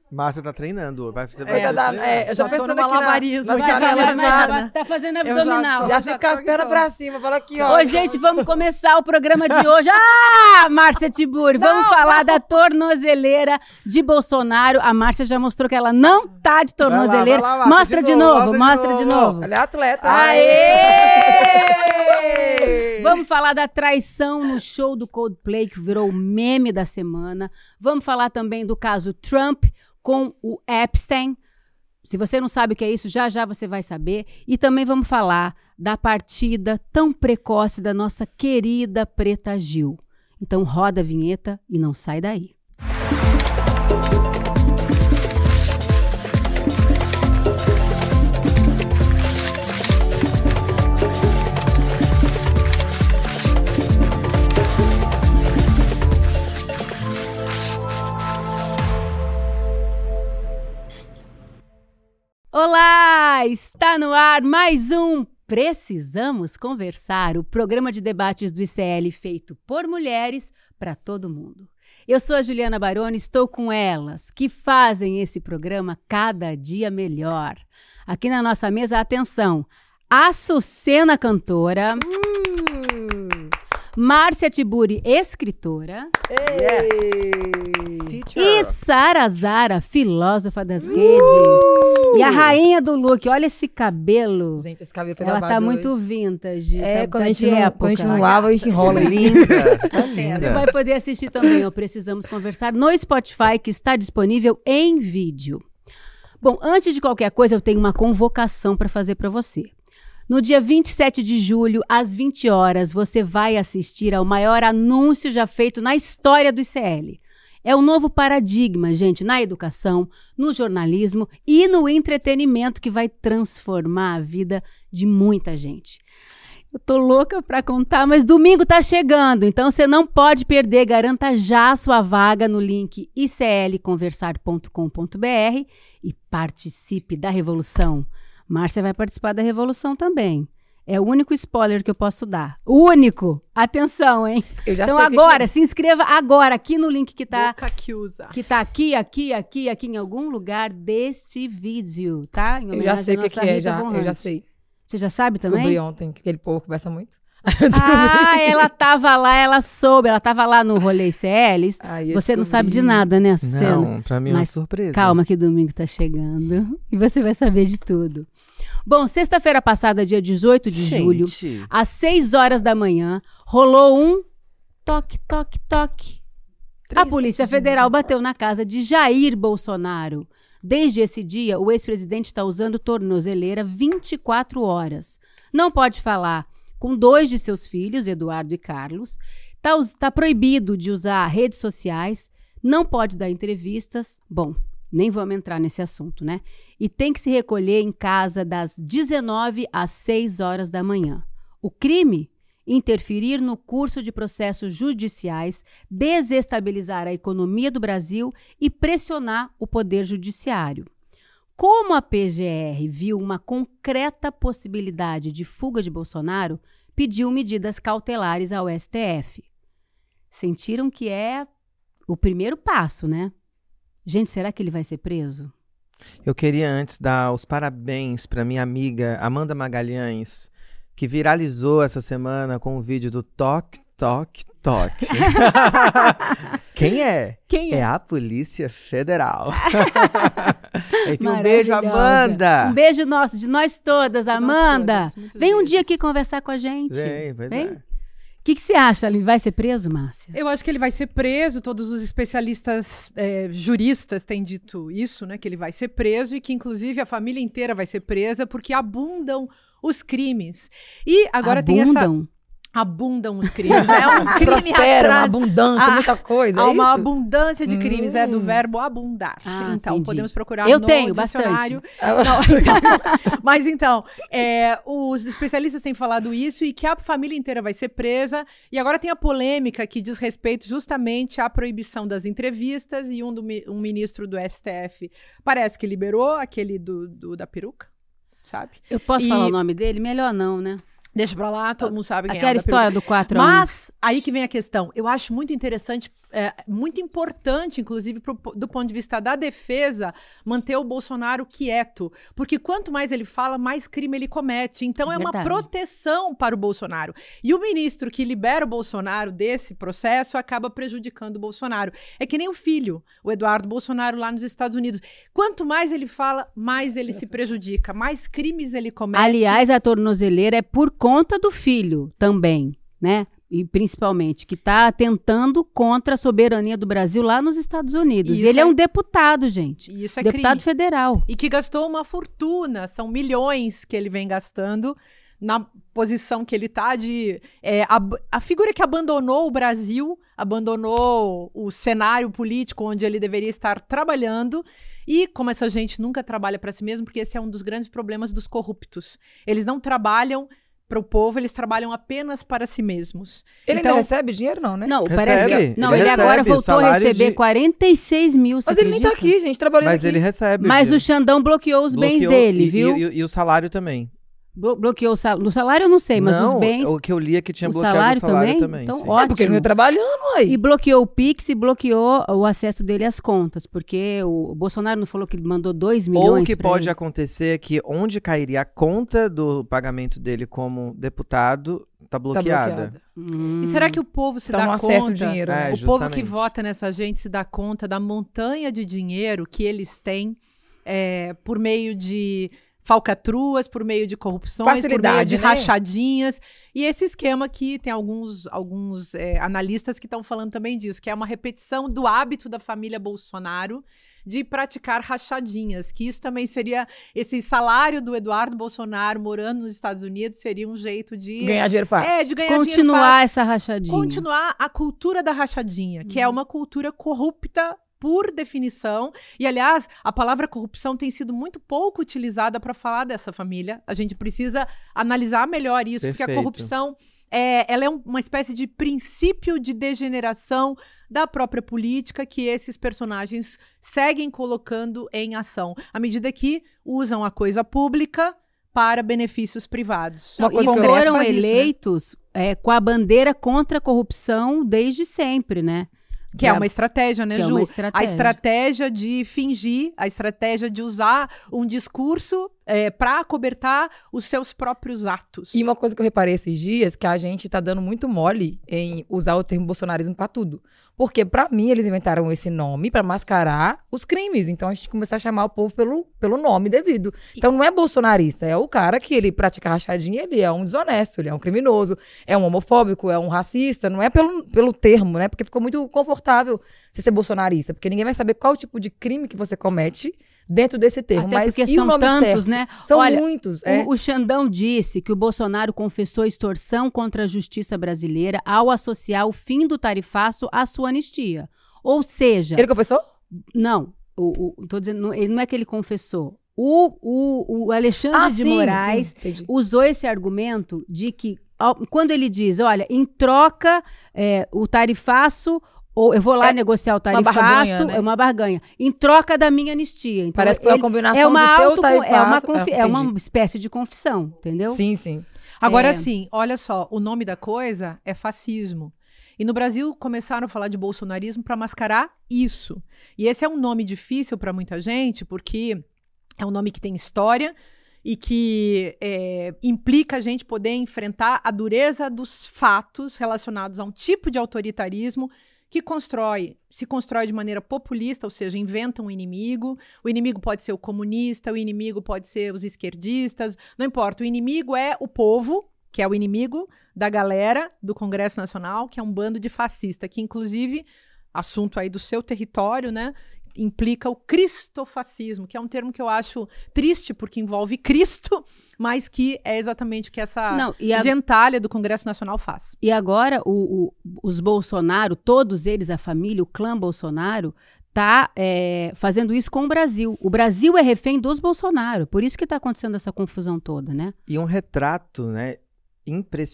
Márcia tá treinando. Vai fazer eu já pensando aqui malabarismo. Ela tá fazendo abdominal. Já fica as pernas pra cima. Fala aqui, ó. Ô, gente, vamos começar o programa de hoje. Márcia Tiburi, vamos falar da tornozeleira de Bolsonaro. A Márcia já mostrou que ela não tá de tornozeleira. Vai lá, mostra de novo, mostra de novo. Ela é atleta. Aê! Vamos falar da traição no show do Coldplay, que virou o meme da semana. Vamos falar também do caso Trump com o Epstein. Se você não sabe o que é isso, já já você vai saber. E também vamos falar da partida tão precoce da nossa querida Preta Gil. Então roda a vinheta e não sai daí. Olá! Está no ar mais um Precisamos Conversar, o programa de debates do ICL feito por mulheres para todo mundo. Eu sou a Juliana Baroni, estou com elas, que fazem esse programa cada dia melhor. Aqui na nossa mesa, atenção, Açucena cantora, Márcia Tiburi, escritora, e Sara Zara, filósofa das redes. E a rainha do look, olha esse cabelo. Gente, esse cabelo foi ela lavado tá hoje. muito vintage. Quando a gente não lava, a gente enrola. Linda. Você vai poder assistir também, ó, Precisamos Conversar, no Spotify, que está disponível em vídeo. Bom, antes de qualquer coisa, eu tenho uma convocação para fazer para você. No dia 27 de julho, às 20 horas, você vai assistir ao maior anúncio já feito na história do ICL. É um novo paradigma, gente, na educação, no jornalismo e no entretenimento que vai transformar a vida de muita gente. Eu tô louca para contar, mas domingo tá chegando, então você não pode perder. Garanta já a sua vaga no link iclconversar.com.br e participe da revolução. Márcia vai participar da revolução também. É o único spoiler que eu posso dar. O único! Atenção, hein? Então agora, se inscreva agora aqui no link que tá aqui em algum lugar deste vídeo, tá? Eu já sei o que é, eu já sei. Você já sabe também? Descobri ontem que aquele povo conversa muito. Ela tava lá, ela soube, ela tava lá no rolê ICLs. Você não sabe de nada, né, Cena? Não, pra mim é uma surpresa. Calma que domingo tá chegando e você vai saber de tudo. Bom, sexta-feira passada, dia 18 de julho, às 6 horas da manhã, rolou um toque, toque, toque. A Polícia Federal bateu na casa de Jair Bolsonaro. Desde esse dia, o ex-presidente está usando tornozeleira 24 horas. Não pode falar com 2 de seus filhos, Eduardo e Carlos. Tá proibido de usar redes sociais, não pode dar entrevistas. Bom, nem vamos entrar nesse assunto, né? E tem que se recolher em casa das 19 às 6 horas da manhã. O crime? Interferir no curso de processos judiciais, desestabilizar a economia do Brasil e pressionar o poder judiciário. Como a PGR viu uma concreta possibilidade de fuga de Bolsonaro, pediu medidas cautelares ao STF. Sentiram que é o primeiro passo, né? Gente, será que ele vai ser preso? Eu queria antes dar os parabéns para minha amiga Amanda Magalhães, que viralizou essa semana com o vídeo do Toque, Toque, Toque. Quem é? É a Polícia Federal. Enfim, um beijo, Amanda. Um beijo nosso, de nós todas, Amanda. Vem um dia aqui conversar com a gente. Vem. O que você acha? Ele vai ser preso, Márcia? Eu acho que ele vai ser preso. Todos os especialistas juristas têm dito isso, né? Que ele vai ser preso e que, inclusive, a família inteira vai ser presa porque abundam os crimes. E agora tem essa... Abundam os crimes. É um crime prospera, uma abundância, muita coisa. Há uma abundância de crimes, é do verbo abundar. Então, entendi. Podemos procurar Eu no tenho dicionário. bastante. Mas então, os especialistas têm falado isso e que a família inteira vai ser presa. E agora tem a polêmica que diz respeito justamente à proibição das entrevistas e um ministro do STF parece que liberou aquele da peruca, sabe? Eu posso falar o nome dele? Melhor não, né? Deixa pra lá, todo mundo sabe quem é. Aquela história do 4 a 1. Mas, aí que vem a questão. Eu acho muito interessante muito importante, inclusive do ponto de vista da defesa, manter o Bolsonaro quieto, porque quanto mais ele fala, mais crime ele comete. Então é uma proteção para o Bolsonaro. E o ministro que libera o Bolsonaro desse processo acaba prejudicando o Bolsonaro. É que nem o filho, o Eduardo Bolsonaro, lá nos Estados Unidos. Quanto mais ele fala, mais ele se prejudica, mais crimes ele comete. Aliás, a tornozeleira é por conta do filho também, né? E principalmente, que está atentando contra a soberania do Brasil lá nos Estados Unidos. Ele é um deputado, gente. Isso é deputado crime. Federal. E que gastou uma fortuna, são milhões que ele vem gastando na posição que ele está de... a figura que abandonou o Brasil, abandonou o cenário político onde ele deveria estar trabalhando. E como essa gente nunca trabalha para si mesmo, porque esse é um dos grandes problemas dos corruptos. Eles não trabalham para o povo, eles trabalham apenas para si mesmos. Ele ainda recebe dinheiro, não, né? Não, recebe, parece que... Não, ele agora voltou a receber 46 mil, Mas ele nem tá aqui, gente, trabalhando aqui. Mas ele recebe. Mas o Xandão bloqueou os bens dele, viu? E o salário também. Bloqueou o salário, eu não sei, mas os bens... o que eu li é que tinha bloqueado o salário também. Então, sim. ótimo. Porque ele não ia trabalhando aí. E bloqueou o Pix e bloqueou o acesso dele às contas, porque o Bolsonaro não falou que ele mandou 2 milhões Ou o que pode ele. acontecer é que onde cairia a conta do pagamento dele como deputado tá bloqueada. E será que o povo se dá acesso conta? ao dinheiro, né? O povo que vota nessa gente se dá conta da montanha de dinheiro que eles têm por meio de falcatruas, por meio de corrupções, por meio de rachadinhas. E esse esquema que tem alguns analistas que estão falando também disso, que é uma repetição do hábito da família Bolsonaro de praticar rachadinhas, que isso também seria, esse salário do Eduardo Bolsonaro morando nos Estados Unidos seria um jeito de... ganhar dinheiro fácil. De ganhar continuar dinheiro fácil. Essa rachadinha. Continuar a cultura da rachadinha, que é uma cultura corrupta por definição. E, aliás, a palavra corrupção tem sido muito pouco utilizada para falar dessa família. A gente precisa analisar melhor isso, Perfeito. porque a corrupção ela é uma espécie de princípio de degeneração da própria política que esses personagens seguem colocando em ação, à medida que usam a coisa pública para benefícios privados. E foram eleitos com a bandeira contra a corrupção desde sempre, né? Que é uma estratégia, né, Ju? A estratégia de fingir, a estratégia de usar um discurso para acobertar os seus próprios atos. E uma coisa que eu reparei esses dias, que a gente tá dando muito mole em usar o termo bolsonarismo pra tudo. Porque, pra mim, eles inventaram esse nome pra mascarar os crimes. Então, a gente começar a chamar o povo pelo nome devido. Então, não é bolsonarista, é o cara que ele pratica rachadinha, ele é um desonesto, ele é um criminoso, é um homofóbico, é um racista. Não é pelo termo, né? Porque ficou muito confortável você ser bolsonarista. Porque ninguém vai saber qual tipo de crime que você comete dentro desse termo. Até mas porque e são o nome tantos, certo? né? São Olha, muitos. O Xandão disse que o Bolsonaro confessou extorsão contra a justiça brasileira ao associar o fim do tarifaço à sua anistia. Ou seja... Ele confessou? Não. Tô dizendo, ele não é que ele confessou. O Alexandre de Moraes usou esse argumento de que, quando ele diz, olha, em troca, o tarifaço... Ou eu vou lá negociar o tarifaço, é uma barganha. Em troca da minha anistia. Então, parece que foi uma combinação de ter o tarifaço. É uma espécie de confissão, entendeu? Sim, sim. Agora, sim, olha só, o nome da coisa é fascismo. E no Brasil começaram a falar de bolsonarismo para mascarar isso. E esse é um nome difícil para muita gente, porque é um nome que tem história e que implica a gente poder enfrentar a dureza dos fatos relacionados a um tipo de autoritarismo que se constrói de maneira populista, ou seja, inventa um inimigo. O inimigo pode ser o comunista, o inimigo pode ser os esquerdistas, não importa. O inimigo é o povo, que é o inimigo da galera do Congresso Nacional, que é um bando de fascista, que inclusive, assunto aí do seu território, né, implica o cristofascismo, que é um termo que eu acho triste, porque envolve Cristo, mas que é exatamente o que essa gentalha do Congresso Nacional faz. E agora, os Bolsonaro, todos eles, a família, o clã Bolsonaro, tá fazendo isso com o Brasil. O Brasil é refém dos Bolsonaro, por isso que está acontecendo essa confusão toda, né? E um retrato, né,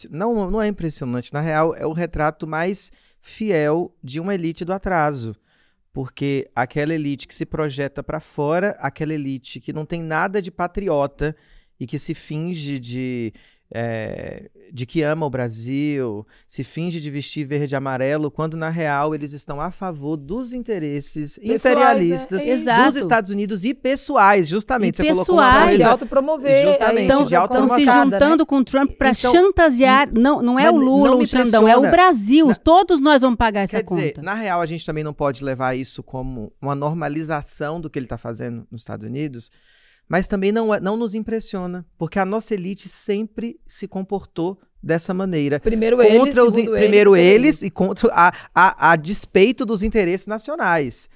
não é impressionante, na real, é o retrato mais fiel de uma elite do atraso. Porque aquela elite que se projeta para fora, aquela elite que não tem nada de patriota e que se finge de de que ama o Brasil, se finge de vestir verde e amarelo, quando na real eles estão a favor dos interesses imperialistas dos Estados Unidos e pessoais, justamente. E você colocou uma coisa, se autopromover. Justamente, de autopromoção. Estão se juntando com o Trump para chantagear, não é o Lula o Xandão, é o Brasil. Todos nós vamos pagar essa conta. Quer dizer, na real, a gente também não pode levar isso como uma normalização do que ele está fazendo nos Estados Unidos, mas também não nos impressiona, porque a nossa elite sempre se comportou dessa maneira. Primeiro eles e contra a despeito dos interesses nacionais.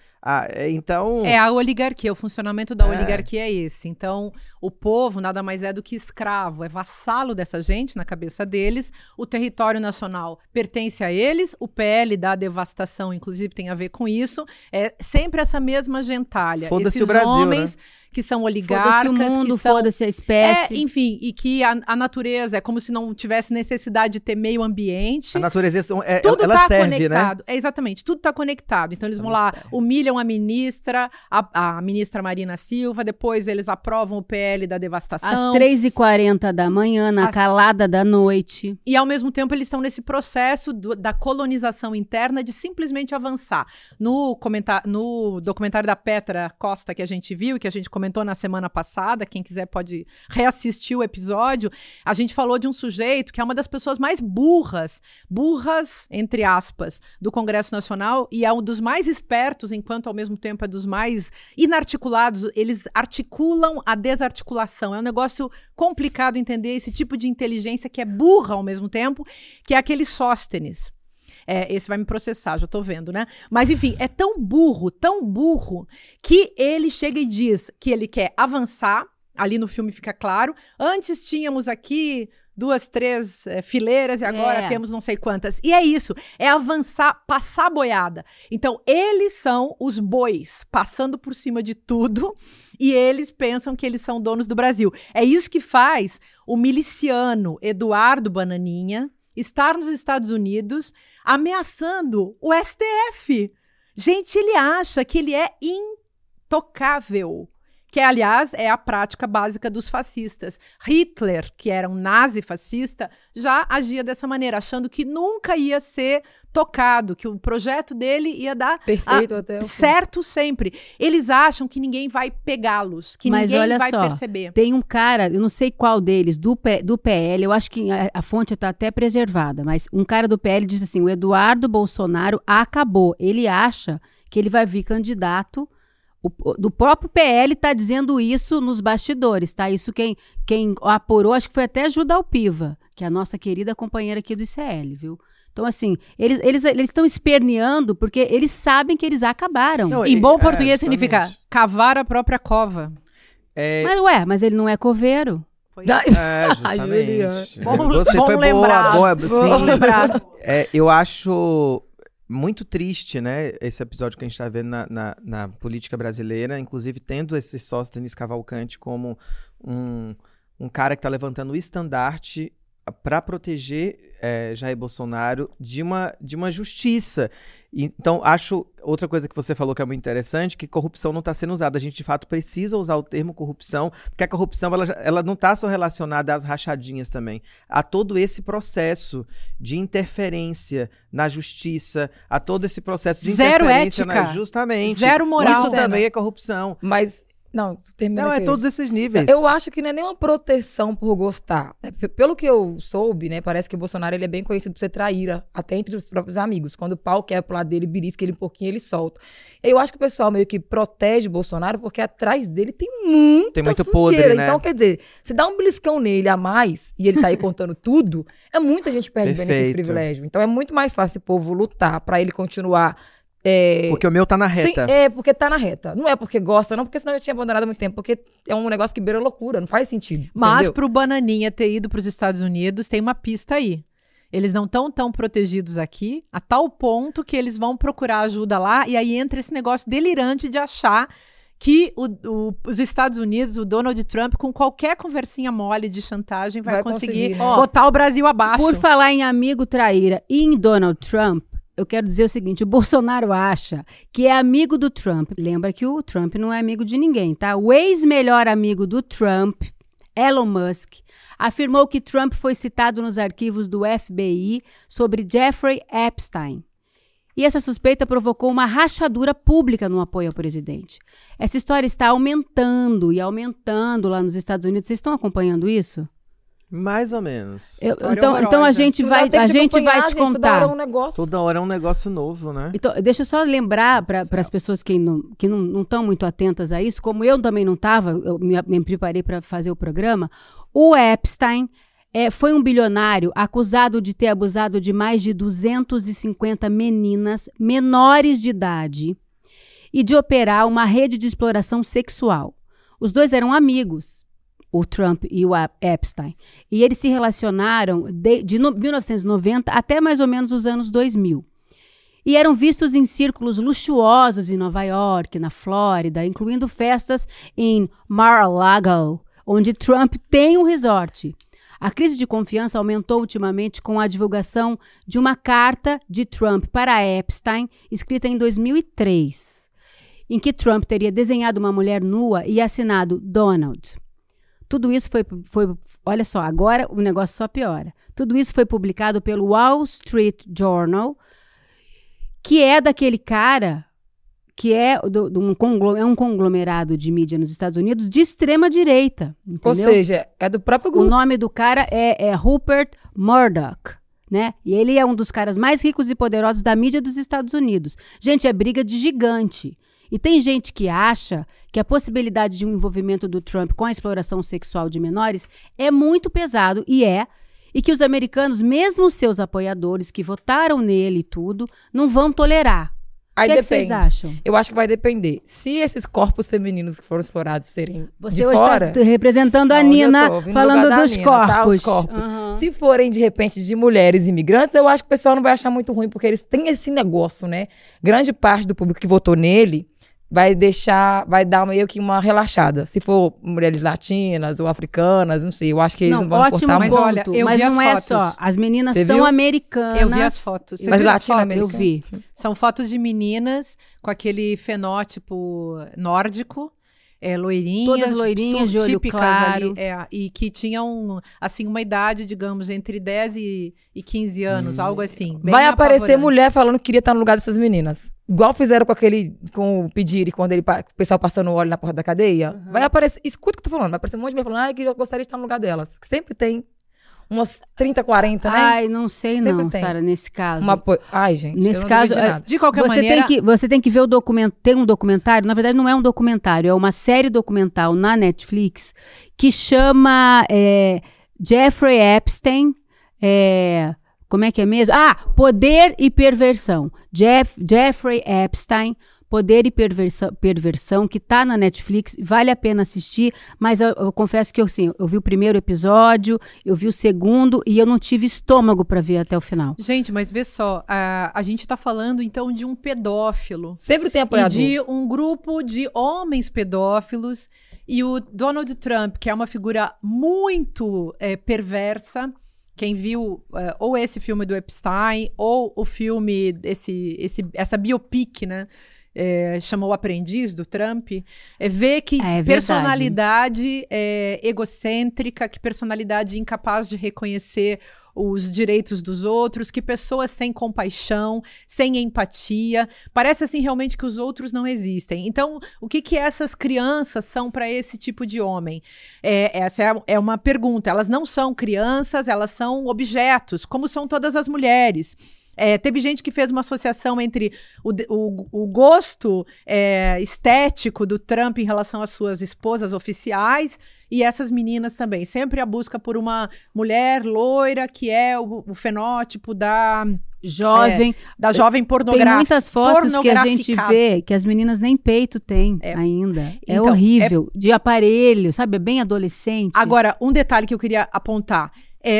Então... É a oligarquia, o funcionamento da oligarquia é esse. Então, o povo nada mais é do que escravo, é vassalo dessa gente na cabeça deles. O território nacional pertence a eles, o PL da devastação, inclusive, tem a ver com isso. É sempre essa mesma gentalha. Foda-se esses o Brasil, homens... né? Que são oligarcas, foda-se o mundo, que são... foda-se a espécie. Enfim, e que a natureza é como se não tivesse necessidade de ter meio ambiente. A natureza tudo ela tá serve, conectado. né? Exatamente, tudo está conectado. Então eles vão lá, humilham a ministra, a ministra Marina Silva, depois eles aprovam o PL da devastação. Às 3h40 da manhã, na calada da noite. E ao mesmo tempo eles estão nesse processo da colonização interna de simplesmente avançar. No documentário da Petra Costa que a gente viu, que a gente comentou na semana passada, quem quiser pode reassistir o episódio, a gente falou de um sujeito que é uma das pessoas mais burras, entre aspas, do Congresso Nacional, e é um dos mais espertos, enquanto ao mesmo tempo é dos mais inarticulados. Eles articulam a desarticulação. É um negócio complicado entender esse tipo de inteligência que é burra ao mesmo tempo, que é aquele Sóstenes. Esse vai me processar, já tô vendo, né? Mas, enfim, é tão burro, que ele chega e diz que ele quer avançar. Ali no filme fica claro. Antes tínhamos aqui 2, 3 fileiras e agora temos não sei quantas. E é isso, é avançar, passar boiada. Então, eles são os bois, passando por cima de tudo, e eles pensam que eles são donos do Brasil. É isso que faz o miliciano Eduardo Bananinha estar nos Estados Unidos ameaçando o STF. Gente, ele acha que ele é intocável. Que, aliás, é a prática básica dos fascistas. Hitler, que era um nazi-fascista, já agia dessa maneira, achando que nunca ia ser tocado, que o projeto dele ia dar certo sempre. Eles acham que ninguém vai pegá-los, que ninguém vai perceber. Tem um cara, eu não sei qual deles, do PL, eu acho que a fonte está até preservada, mas um cara do PL diz assim, o Eduardo Bolsonaro acabou. Ele acha que ele vai vir candidato. Do próprio PL está dizendo isso nos bastidores, tá? Isso quem apurou, acho que foi até Judal Piva, que é a nossa querida companheira aqui do ICL, viu? Então, assim, eles estão esperneando porque eles sabem que eles acabaram. Não, em bom português significa cavar a própria cova. Mas ele não é coveiro. Justamente. Bom lembrar. Bom lembrar. Eu acho... muito triste, né, esse episódio que a gente está vendo na política brasileira, inclusive tendo esse Sóstenes Cavalcante como um cara que está levantando o estandarte para proteger Jair Bolsonaro de uma justiça. Então, acho outra coisa que você falou que é muito interessante, que corrupção não está sendo usada. A gente, de fato, precisa usar o termo corrupção, porque a corrupção ela não está só relacionada às rachadinhas também. A todo esse processo de interferência na justiça, a todo esse processo de interferência... Zero ética. Justamente. Zero moral. Isso também é corrupção. Mas... Não, todos esses níveis. Eu acho que não é nenhuma proteção por gostar. Pelo que eu soube, né, parece que o Bolsonaro ele é bem conhecido por ser traíra, até entre os próprios amigos. Quando o pau quer pro lado dele, belisca ele um pouquinho, ele solta. Eu acho que o pessoal meio que protege o Bolsonaro porque atrás dele tem muito sujeira. Podre, né? Então, quer dizer, se dá um beliscão nele a mais e ele sair contando tudo, muita gente perde benefício e privilégio. Então é muito mais fácil o povo lutar pra ele continuar... Porque o meu tá na reta. Porque tá na reta. Não é porque gosta, não, porque senão eu tinha abandonado há muito tempo. Porque é um negócio que beira loucura, não faz sentido. Mas entendeu? pro Bananinha ter ido pros Estados Unidos, tem uma pista aí. Eles não estão tão protegidos aqui, a tal ponto que eles vão procurar ajuda lá, e aí entra esse negócio delirante de achar que os Estados Unidos, o Donald Trump, com qualquer conversinha mole de chantagem, vai conseguir botar o Brasil abaixo. Por falar em amigo traíra e em Donald Trump, eu quero dizer o seguinte, o Bolsonaro acha que é amigo do Trump. Lembra que o Trump não é amigo de ninguém, tá? O ex-melhor amigo do Trump Elon Musk, afirmou que Trump foi citado nos arquivos do FBI sobre Jeffrey Epstein. E essa suspeita provocou uma rachadura pública no apoio ao presidente. Essa história está aumentando e aumentando lá nos Estados Unidos. Vocês estão acompanhando isso? Mais ou menos. Então a gente vai te contar. Toda hora é um negócio. Toda hora é um negócio novo, né? Então, deixa eu só lembrar para as pessoas que não estão muito atentas a isso, como eu também não estava, eu me preparei para fazer o programa. O Epstein foi um bilionário acusado de ter abusado de mais de 250 meninas menores de idade e de operar uma rede de exploração sexual. Os dois eram amigos, o Trump e o Epstein, e eles se relacionaram de 1990 até mais ou menos os anos 2000. E eram vistos em círculos luxuosos em Nova York, na Flórida, incluindo festas em Mar-a-Lago, onde Trump tem um resort. A crise de confiança aumentou ultimamente com a divulgação de uma carta de Trump para Epstein, escrita em 2003, em que Trump teria desenhado uma mulher nua e assinado Donald. Tudo isso foi olha só, agora o negócio só piora. Tudo isso foi publicado pelo Wall Street Journal, que é daquele cara que é um conglomerado de mídia nos Estados Unidos de extrema direita, entendeu? Ou seja, é do próprio grupo. O nome do cara é Rupert Murdoch, né? E ele é um dos caras mais ricos e poderosos da mídia dos Estados Unidos. Gente, é briga de gigante. E tem gente que acha que a possibilidade de um envolvimento do Trump com a exploração sexual de menores é muito pesado, e que os americanos, mesmo seus apoiadores que votaram nele e tudo, não vão tolerar. Aí O que depende. vocês acham? Eu acho que vai depender. Se esses corpos femininos que foram explorados serem Você de hoje fora... está representando a Não, hoje eu Nina, tô vindo no falando lugar da dos Nina, corpos. tá? Os corpos. Uhum. Se forem, de repente, de mulheres imigrantes, eu acho que o pessoal não vai achar muito ruim, porque eles têm esse negócio, né? Grande parte do público que votou nele vai dar meio que uma relaxada. Se for mulheres latinas ou africanas, não sei, eu acho que eles não vão ótimo importar ponto, muito. olha, eu mas vi as não é fotos. só. As meninas Você são viu? americanas. Eu vi as fotos. Vocês Mas viram as fotos? latino-americana. Eu vi. São fotos de meninas com aquele fenótipo nórdico, loirinhas. Todas loirinhas, de olho típicas claro. ali, e que tinham, assim, uma idade, digamos, entre 10 e 15 anos, algo assim. bem Vai aparecer apavorante. mulher falando que queria estar no lugar dessas meninas. Igual fizeram com o Pediri, quando o pessoal passando óleo na porta da cadeia. Uhum. Vai aparecer, escuta o que eu tô falando, vai aparecer um monte de mulher falando, eu gostaria de estar no lugar delas. Sempre tem umas 30, 40, né? Ai, não sei Sempre não, tem. Sara, nesse caso. Ai, gente, Nesse eu não caso, duvido de nada. De qualquer maneira... Você tem que ver o documento. Tem um documentário, na verdade não é um documentário, é uma série documental na Netflix que chama Jeffrey Epstein. Como é que é mesmo? Poder e Perversão. Jeffrey Epstein, Poder e Perversão, que tá na Netflix, vale a pena assistir, mas eu confesso que eu vi o primeiro episódio, eu vi o segundo e eu não tive estômago para ver até o final. Gente, mas vê só, a gente tá falando então de um pedófilo. Sempre tem E apoiador. de um grupo de homens pedófilos. E o Donald Trump, que é uma figura muito perversa. Quem viu ou esse filme do Epstein, ou o filme, essa biopic, né? Chamou O Aprendiz, do Trump, vê que personalidade egocêntrica, que personalidade incapaz de reconhecer os direitos dos outros, que pessoas sem compaixão, sem empatia. Parece assim realmente que os outros não existem. Então, o que essas crianças são para esse tipo de homem? Essa é uma pergunta. Elas não são crianças, elas são objetos, como são todas as mulheres. Teve gente que fez uma associação entre o gosto estético do Trump em relação às suas esposas oficiais e essas meninas também. Sempre a busca por uma mulher loira, que é o fenótipo da jovem pornográfica. Tem muitas fotos que a gente vê que as meninas nem peito têm ainda. É Então, horrível. De aparelho, sabe? É bem adolescente. Agora, um detalhe que eu queria apontar.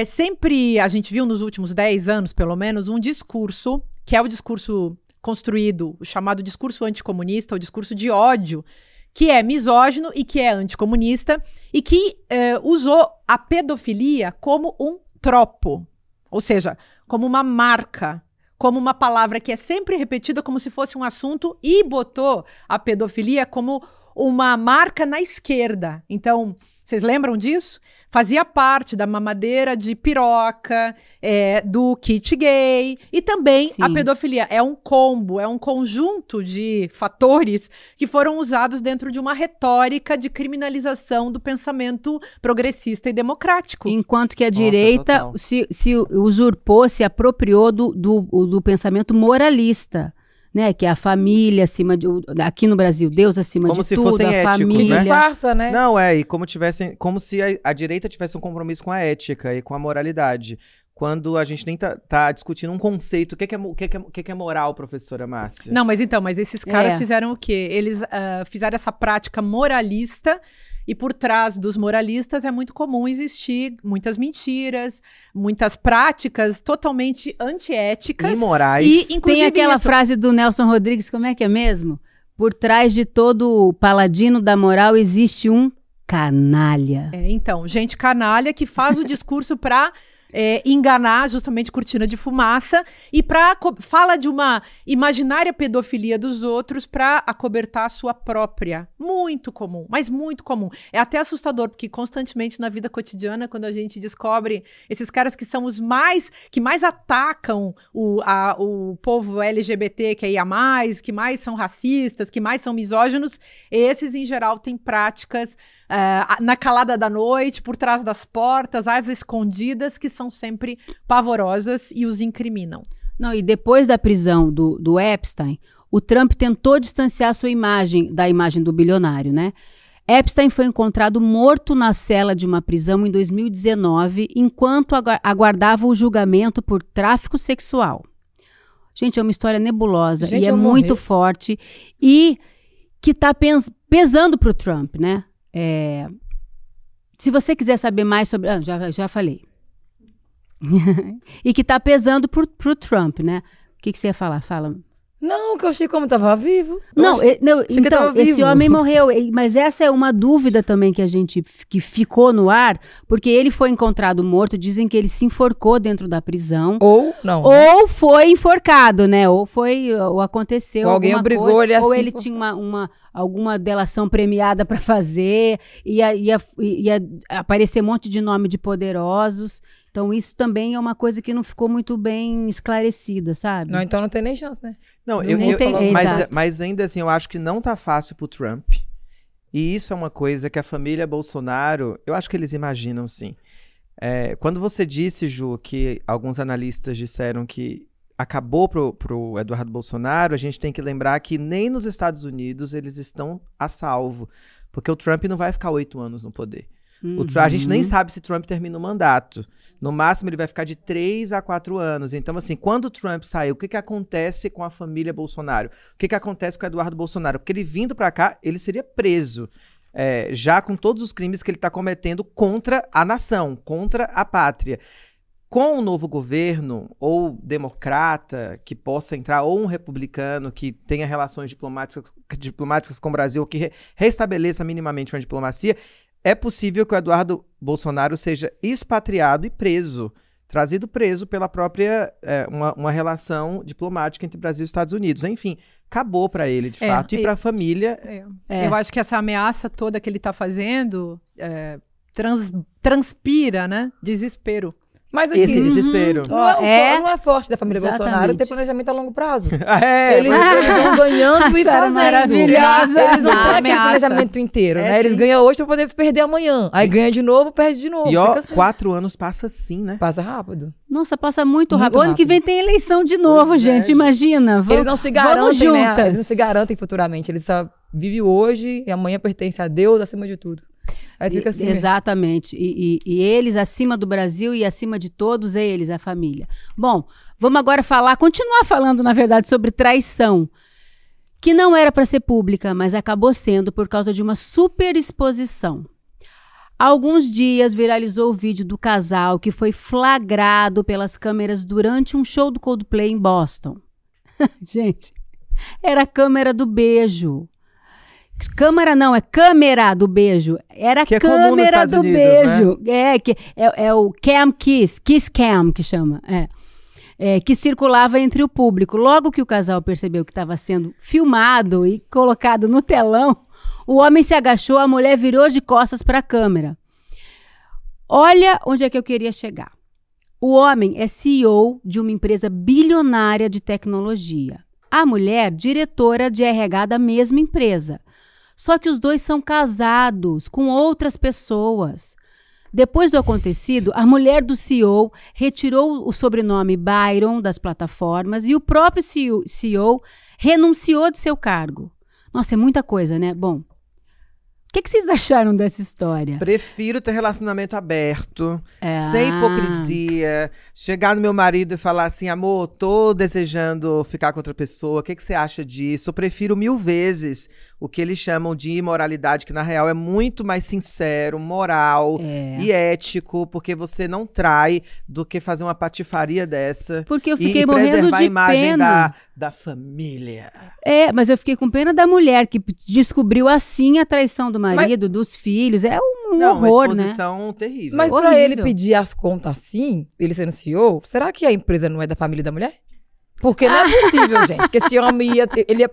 Sempre a gente viu nos últimos 10 anos, pelo menos, um discurso, que é o discurso construído, o chamado discurso anticomunista, o discurso de ódio, que é misógino e que é anticomunista, e que usou a pedofilia como um tropo, ou seja, como uma marca, como uma palavra que é sempre repetida como se fosse um assunto, e botou a pedofilia como uma marca na esquerda. Então, vocês lembram disso? Fazia parte da mamadeira de piroca, do kit gay e também a pedofilia. É um combo, é um conjunto de fatores que foram usados dentro de uma retórica de criminalização do pensamento progressista e democrático. Enquanto que a direita se usurpou, se apropriou do pensamento moralista. Né, que é a família acima de... Aqui no Brasil, Deus acima como de se tudo, fossem a éticos, família. né? Disfarça, né? Não, e como se a direita tivesse um compromisso com a ética e com a moralidade. Quando a gente nem tá discutindo um conceito. O que é moral, professora Márcia? Não, mas esses caras fizeram o quê? Eles fizeram essa prática moralista. E por trás dos moralistas é muito comum existir muitas mentiras, muitas práticas totalmente antiéticas. Imorais. E, inclusive, tem aquela frase do Nelson Rodrigues, como é que é mesmo? Por trás de todo paladino da moral existe um canalha. Então, gente canalha que faz o discurso para enganar, justamente cortina de fumaça, e fala de uma imaginária pedofilia dos outros para acobertar a sua própria. Muito comum, mas muito comum. É até assustador, porque constantemente na vida cotidiana, quando a gente descobre esses caras que são que mais atacam o povo LGBT que mais são racistas, que mais são misóginos, esses em geral têm práticas na calada da noite, por trás das portas, às escondidas, que são sempre pavorosas e os incriminam. Não, e depois da prisão do Epstein, o Trump tentou distanciar sua imagem da imagem do bilionário, né? Epstein foi encontrado morto na cela de uma prisão em 2019, enquanto aguardava o julgamento por tráfico sexual. Gente, é uma história nebulosa e é muito forte e que está pesando para o Trump, né? Se você quiser saber mais sobre... já falei. E que tá pesando pro Trump, né? O que você ia falar? Fala. Não, que eu achei como tava vivo. Então, esse homem morreu. Mas essa é uma dúvida também que ficou no ar, porque ele foi encontrado morto, dizem que ele se enforcou dentro da prisão. Ou não. Ou foi enforcado, né? Ou aconteceu ou alguém obrigou coisa, ele assim. Ou ele tinha alguma delação premiada para fazer, ia aparecer um monte de nome de poderosos. Então, isso também é uma coisa que não ficou muito bem esclarecida, sabe? Não, então não tem nem chance, né? Não, mas ainda assim, eu acho que não tá fácil pro Trump. E isso é uma coisa que a família Bolsonaro, eu acho que eles imaginam, sim. Quando você disse, Ju, que alguns analistas disseram que acabou pro Eduardo Bolsonaro, a gente tem que lembrar que nem nos Estados Unidos eles estão a salvo. Porque o Trump não vai ficar 8 anos no poder. A gente nem sabe se Trump termina o mandato. No máximo, ele vai ficar de 3 a 4 anos. Então, assim, quando o Trump saiu, o que acontece com a família Bolsonaro? O que acontece com o Eduardo Bolsonaro? Porque ele vindo pra cá, ele seria preso. Já com todos os crimes que ele tá cometendo contra a nação, contra a pátria. Com o novo governo, ou democrata, que possa entrar, ou um republicano que tenha relações diplomáticas com o Brasil, que restabeleça minimamente uma diplomacia, é possível que o Eduardo Bolsonaro seja expatriado e preso, trazido preso pela própria, uma relação diplomática entre Brasil e Estados Unidos. Enfim, acabou para ele, de fato, e para a família. Eu acho que essa ameaça toda que ele está fazendo transpira, né? Desespero. Mas aqui, esse desespero. Não é forte da família Bolsonaro ter planejamento a longo prazo. Eles vão ganhando e fazendo. Maravilhosa. Eles não têm aquele planejamento inteiro, né? Eles ganham hoje pra poder perder amanhã. Aí ganha de novo, perde de novo. E assim. 4 anos passa assim, né? Passa rápido. Nossa, passa muito rápido. O ano que vem tem eleição de novo, gente. Imagina. Eles não se garantem, juntas. Né? Eles não se garantem futuramente. Eles só vivem hoje e amanhã pertence a Deus acima de tudo. Aí fica assim exatamente. E eles acima do Brasil e acima de todos eles, a família. Bom, vamos agora continuar falando, na verdade, sobre traição. Que não era para ser pública, mas acabou sendo por causa de uma superexposição. Há alguns dias viralizou o vídeo do casal que foi flagrado pelas câmeras durante um show do Coldplay em Boston. Gente, era a câmera do beijo. Câmera não, é câmera do beijo. Era a câmera do beijo. Né? É o cam kiss cam que chama. Que circulava entre o público. Logo que o casal percebeu que estava sendo filmado e colocado no telão, O homem se agachou, a mulher virou de costas para a câmera. Olha onde é que eu queria chegar. O homem é CEO de uma empresa bilionária de tecnologia. A mulher, diretora de RH da mesma empresa. Só que os dois são casados com outras pessoas. Depois do acontecido, a mulher do CEO retirou o sobrenome Byron das plataformas e o próprio CEO renunciou de seu cargo. Nossa, é muita coisa, né? Bom, o que vocês acharam dessa história? Prefiro ter relacionamento aberto, sem hipocrisia. Chegar no meu marido e falar assim, amor, tô desejando ficar com outra pessoa, o que você acha disso? Eu prefiro 1000 vezes o que eles chamam de imoralidade, que na real é muito mais sincero, moral e ético, porque você não trai, do que fazer uma patifaria dessa. Porque eu fiquei morrendo preservar de a imagem pena. da família. Mas eu fiquei com pena da mulher, que descobriu assim a traição do marido, dos filhos. É um horror, uma exposição terrível. Mas Horrível. pra ele pedir as contas assim, ele sendo CEO, será que a empresa não é da família da mulher? Porque não é possível, gente. Porque esse homem ele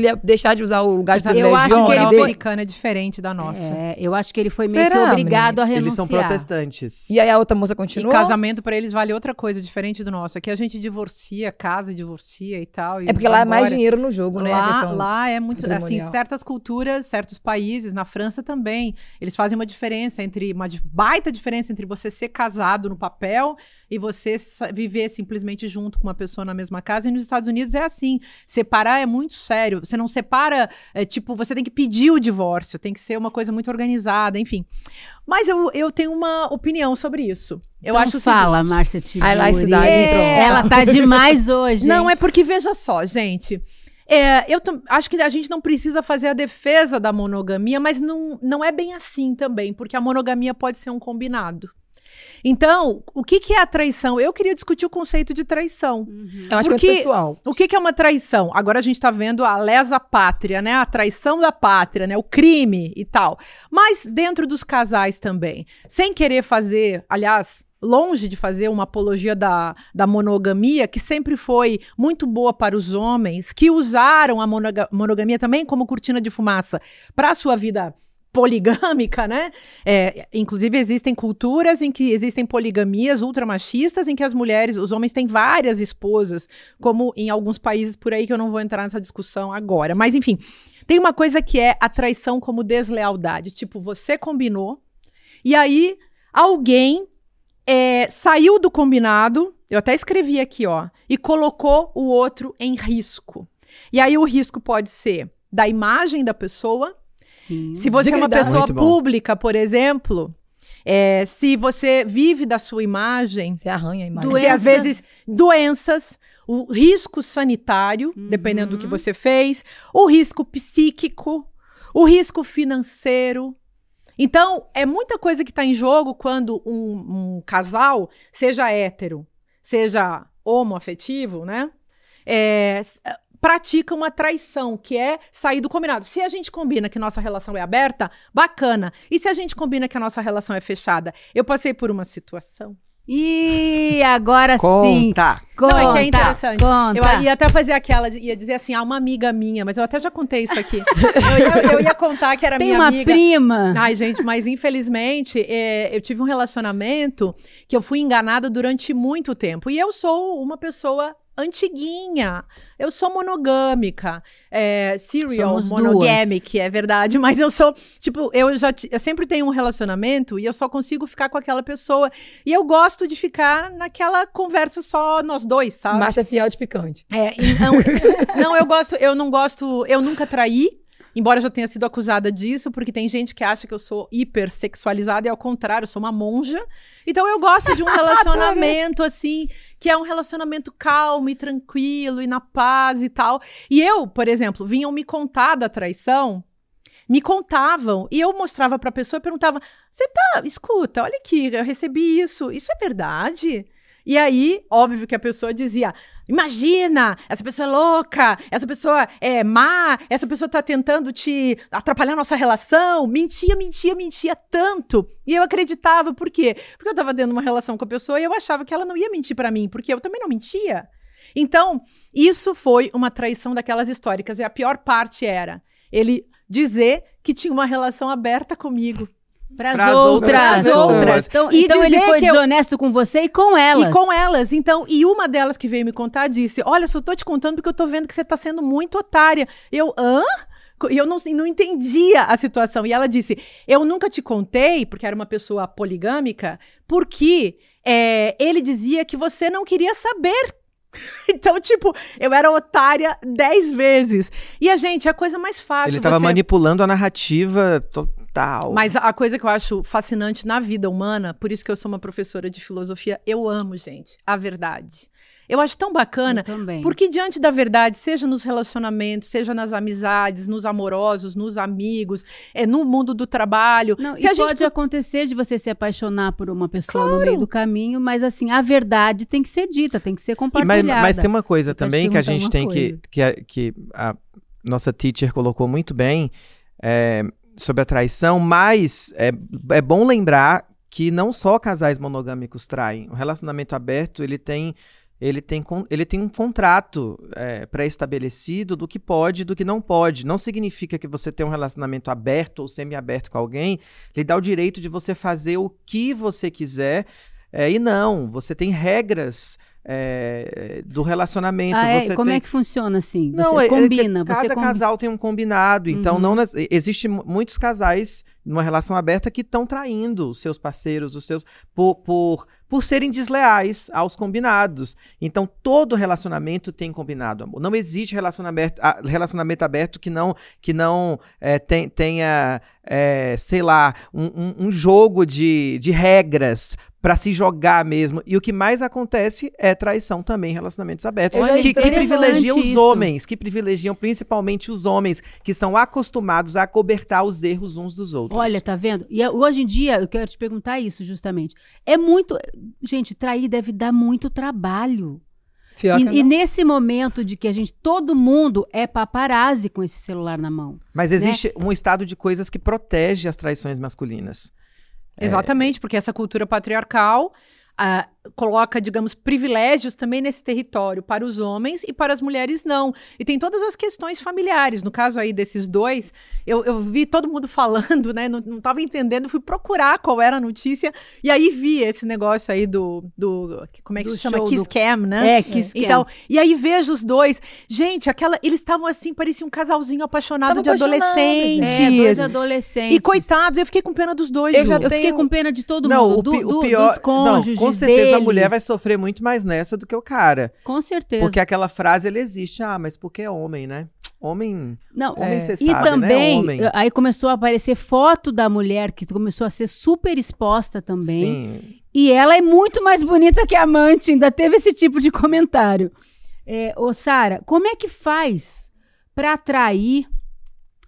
ia deixar de usar o lugar de privilégio. Eu acho que ele A foi... americana é diferente da nossa. eu acho que ele foi meio que Será, obrigado a renunciar. Eles são protestantes. E aí a outra moça E continuou? casamento pra eles vale outra coisa, diferente do nosso. Aqui a gente divorcia, casa e divorcia e tal. E É porque lá é vai mais embora. dinheiro no jogo, né? A questão Lá é muito, assim, patrimonial. certas culturas, certos países, na França também, eles fazem uma diferença baita diferença entre você ser casado no papel e você viver simplesmente junto com uma pessoa na mesma casa. E nos Estados Unidos é assim, separar é muito sério, você não separa, você tem que pedir o divórcio, tem que ser uma coisa muito organizada, enfim. Mas eu tenho uma opinião sobre isso. Eu Então acho fala, o seguinte, Márcia Tiburi. Aí lá, cidade, pronto. Ela tá demais hoje. Não, hein? é porque, veja só, gente. Acho que a gente não precisa fazer a defesa da monogamia, mas não é bem assim também, porque a monogamia pode ser um combinado. Então, o que é a traição? Eu queria discutir o conceito de traição. Eu acho que é pessoal. O que é uma traição? Agora a gente tá vendo a lesa pátria, né? A traição da pátria, né? O crime e tal. Mas dentro dos casais também. Sem querer fazer, aliás, longe de fazer uma apologia da monogamia, que sempre foi muito boa para os homens, que usaram a monogamia também como cortina de fumaça para a sua vida poligâmica, né? Inclusive existem culturas em que existem poligamias ultramachistas, em que os homens têm várias esposas, como em alguns países por aí, que eu não vou entrar nessa discussão agora. Mas enfim, tem uma coisa que é a traição como deslealdade. Tipo, você combinou, e aí alguém saiu do combinado, eu até escrevi aqui, ó, e colocou o outro em risco. E aí o risco pode ser da imagem da pessoa. Sim. Se você é uma pessoa Muito bom. pública, por exemplo, se você vive da sua imagem, Você arranha a imagem. se às vezes doenças, o risco sanitário, dependendo do que você fez, o risco psíquico, o risco financeiro. Então, é muita coisa que está em jogo quando um casal, seja hétero, seja homoafetivo, né? Pratica uma traição, que é sair do combinado. Se a gente combina que nossa relação é aberta, bacana. E se a gente combina que a nossa relação é fechada? Eu passei por uma situação. E agora sim. Conta! Não, é que é interessante. Conta. Eu ia até fazer ia dizer assim, uma amiga minha, mas eu até já contei isso aqui. eu ia contar que era Tem minha uma amiga. prima. Ai, gente, mas infelizmente eu tive um relacionamento que eu fui enganada durante muito tempo. E eu sou uma pessoa antiguinha. Eu sou monogâmica. Serial Somos monogamic, é verdade. Mas eu sou, tipo, eu sempre tenho um relacionamento e eu só consigo ficar com aquela pessoa. E eu gosto de ficar naquela conversa só nós dois, sabe? Massa é fiel de ficante. Eu nunca traí. Embora eu já tenha sido acusada disso, porque tem gente que acha que eu sou hipersexualizada e ao contrário, eu sou uma monja. Então eu gosto de um relacionamento assim, que é um relacionamento calmo e tranquilo e na paz e tal. E eu, por exemplo, vinham me contar da traição, me contavam e eu mostrava pra pessoa e perguntava, escuta, olha aqui, eu recebi isso é verdade? E aí, óbvio que a pessoa dizia, imagina, essa pessoa é louca, essa pessoa é má, essa pessoa tá tentando te atrapalhar a nossa relação. Mentia tanto. E eu acreditava, por quê? Porque eu tava tendo uma relação com a pessoa e eu achava que ela não ia mentir pra mim, porque eu também não mentia. Então, isso foi uma traição daquelas históricas. E a pior parte era, ele dizer que tinha uma relação aberta comigo. Pras outras. Então ele foi desonesto com você e com elas. E com elas. Então, e uma delas que veio me contar disse, olha, só tô te contando porque eu tô vendo que você tá sendo muito otária. Eu, hã? E eu não entendia a situação. E ela disse, eu nunca te contei, porque era uma pessoa poligâmica, porque ele dizia que você não queria saber. Então, tipo, eu era otária 10 vezes. E a gente, a coisa mais fácil... Ele tava manipulando a narrativa total. Mas a coisa que eu acho fascinante na vida humana, por isso que eu sou uma professora de filosofia, eu amo, gente, a verdade. Eu acho tão bacana, porque diante da verdade, seja nos relacionamentos, seja nas amizades, nos amorosos, nos amigos, no mundo do trabalho. Não, e pode acontecer de você se apaixonar por uma pessoa no meio do caminho, mas assim, a verdade tem que ser dita, tem que ser compartilhada. Mas tem uma coisa também que a gente tem que a nossa teacher colocou muito bem sobre a traição, mas é bom lembrar que não só casais monogâmicos traem. O relacionamento aberto, ele tem um contrato pré-estabelecido do que pode e do que não pode. Não significa que você ter um relacionamento aberto ou semi-aberto com alguém lhe dá o direito de você fazer o que você quiser. E não, você tem regras do relacionamento. Como é que funciona assim? Você combina. Cada casal tem um combinado. Então, existe muitos casais numa relação aberta que estão traindo os seus parceiros, por serem desleais aos combinados. Então, todo relacionamento tem combinado, amor. Não existe relacionamento aberto que não tenha, sei lá, um jogo de regras para se jogar mesmo. E o que mais acontece é traição também em relacionamentos abertos. Que privilegiam os homens, que privilegiam principalmente os homens, que são acostumados a acobertar os erros uns dos outros. Olha, tá vendo? E hoje em dia, eu quero te perguntar isso justamente. Gente, trair deve dar muito trabalho. E nesse momento de que todo mundo é paparazzi com esse celular na mão. Mas existe um estado de coisas que protege as traições masculinas. Exatamente, porque essa cultura patriarcal coloca, digamos, privilégios também nesse território para os homens e para as mulheres não. E tem todas as questões familiares. No caso aí desses dois, eu vi todo mundo falando, né? Não estava entendendo, fui procurar qual era a notícia e aí vi esse negócio aí do como é que se chama? Kiss Cam, né? Kiss Cam. Então, e aí vejo os dois. Gente, eles estavam assim, parecia um casalzinho apaixonado de adolescentes. Dois adolescentes. E coitados, eu fiquei com pena dos dois. Eu fiquei com pena de todo mundo, dos cônjuges. Com certeza a mulher vai sofrer muito mais nessa do que o cara. Com certeza. Porque aquela frase, ela existe. Mas porque é homem, né? Homem, você sabe, e também, né? Aí começou a aparecer foto da mulher, que começou a ser super exposta também. Sim. E ela é muito mais bonita que a amante, ainda teve esse tipo de comentário. Ô, Sara, como é que faz para atrair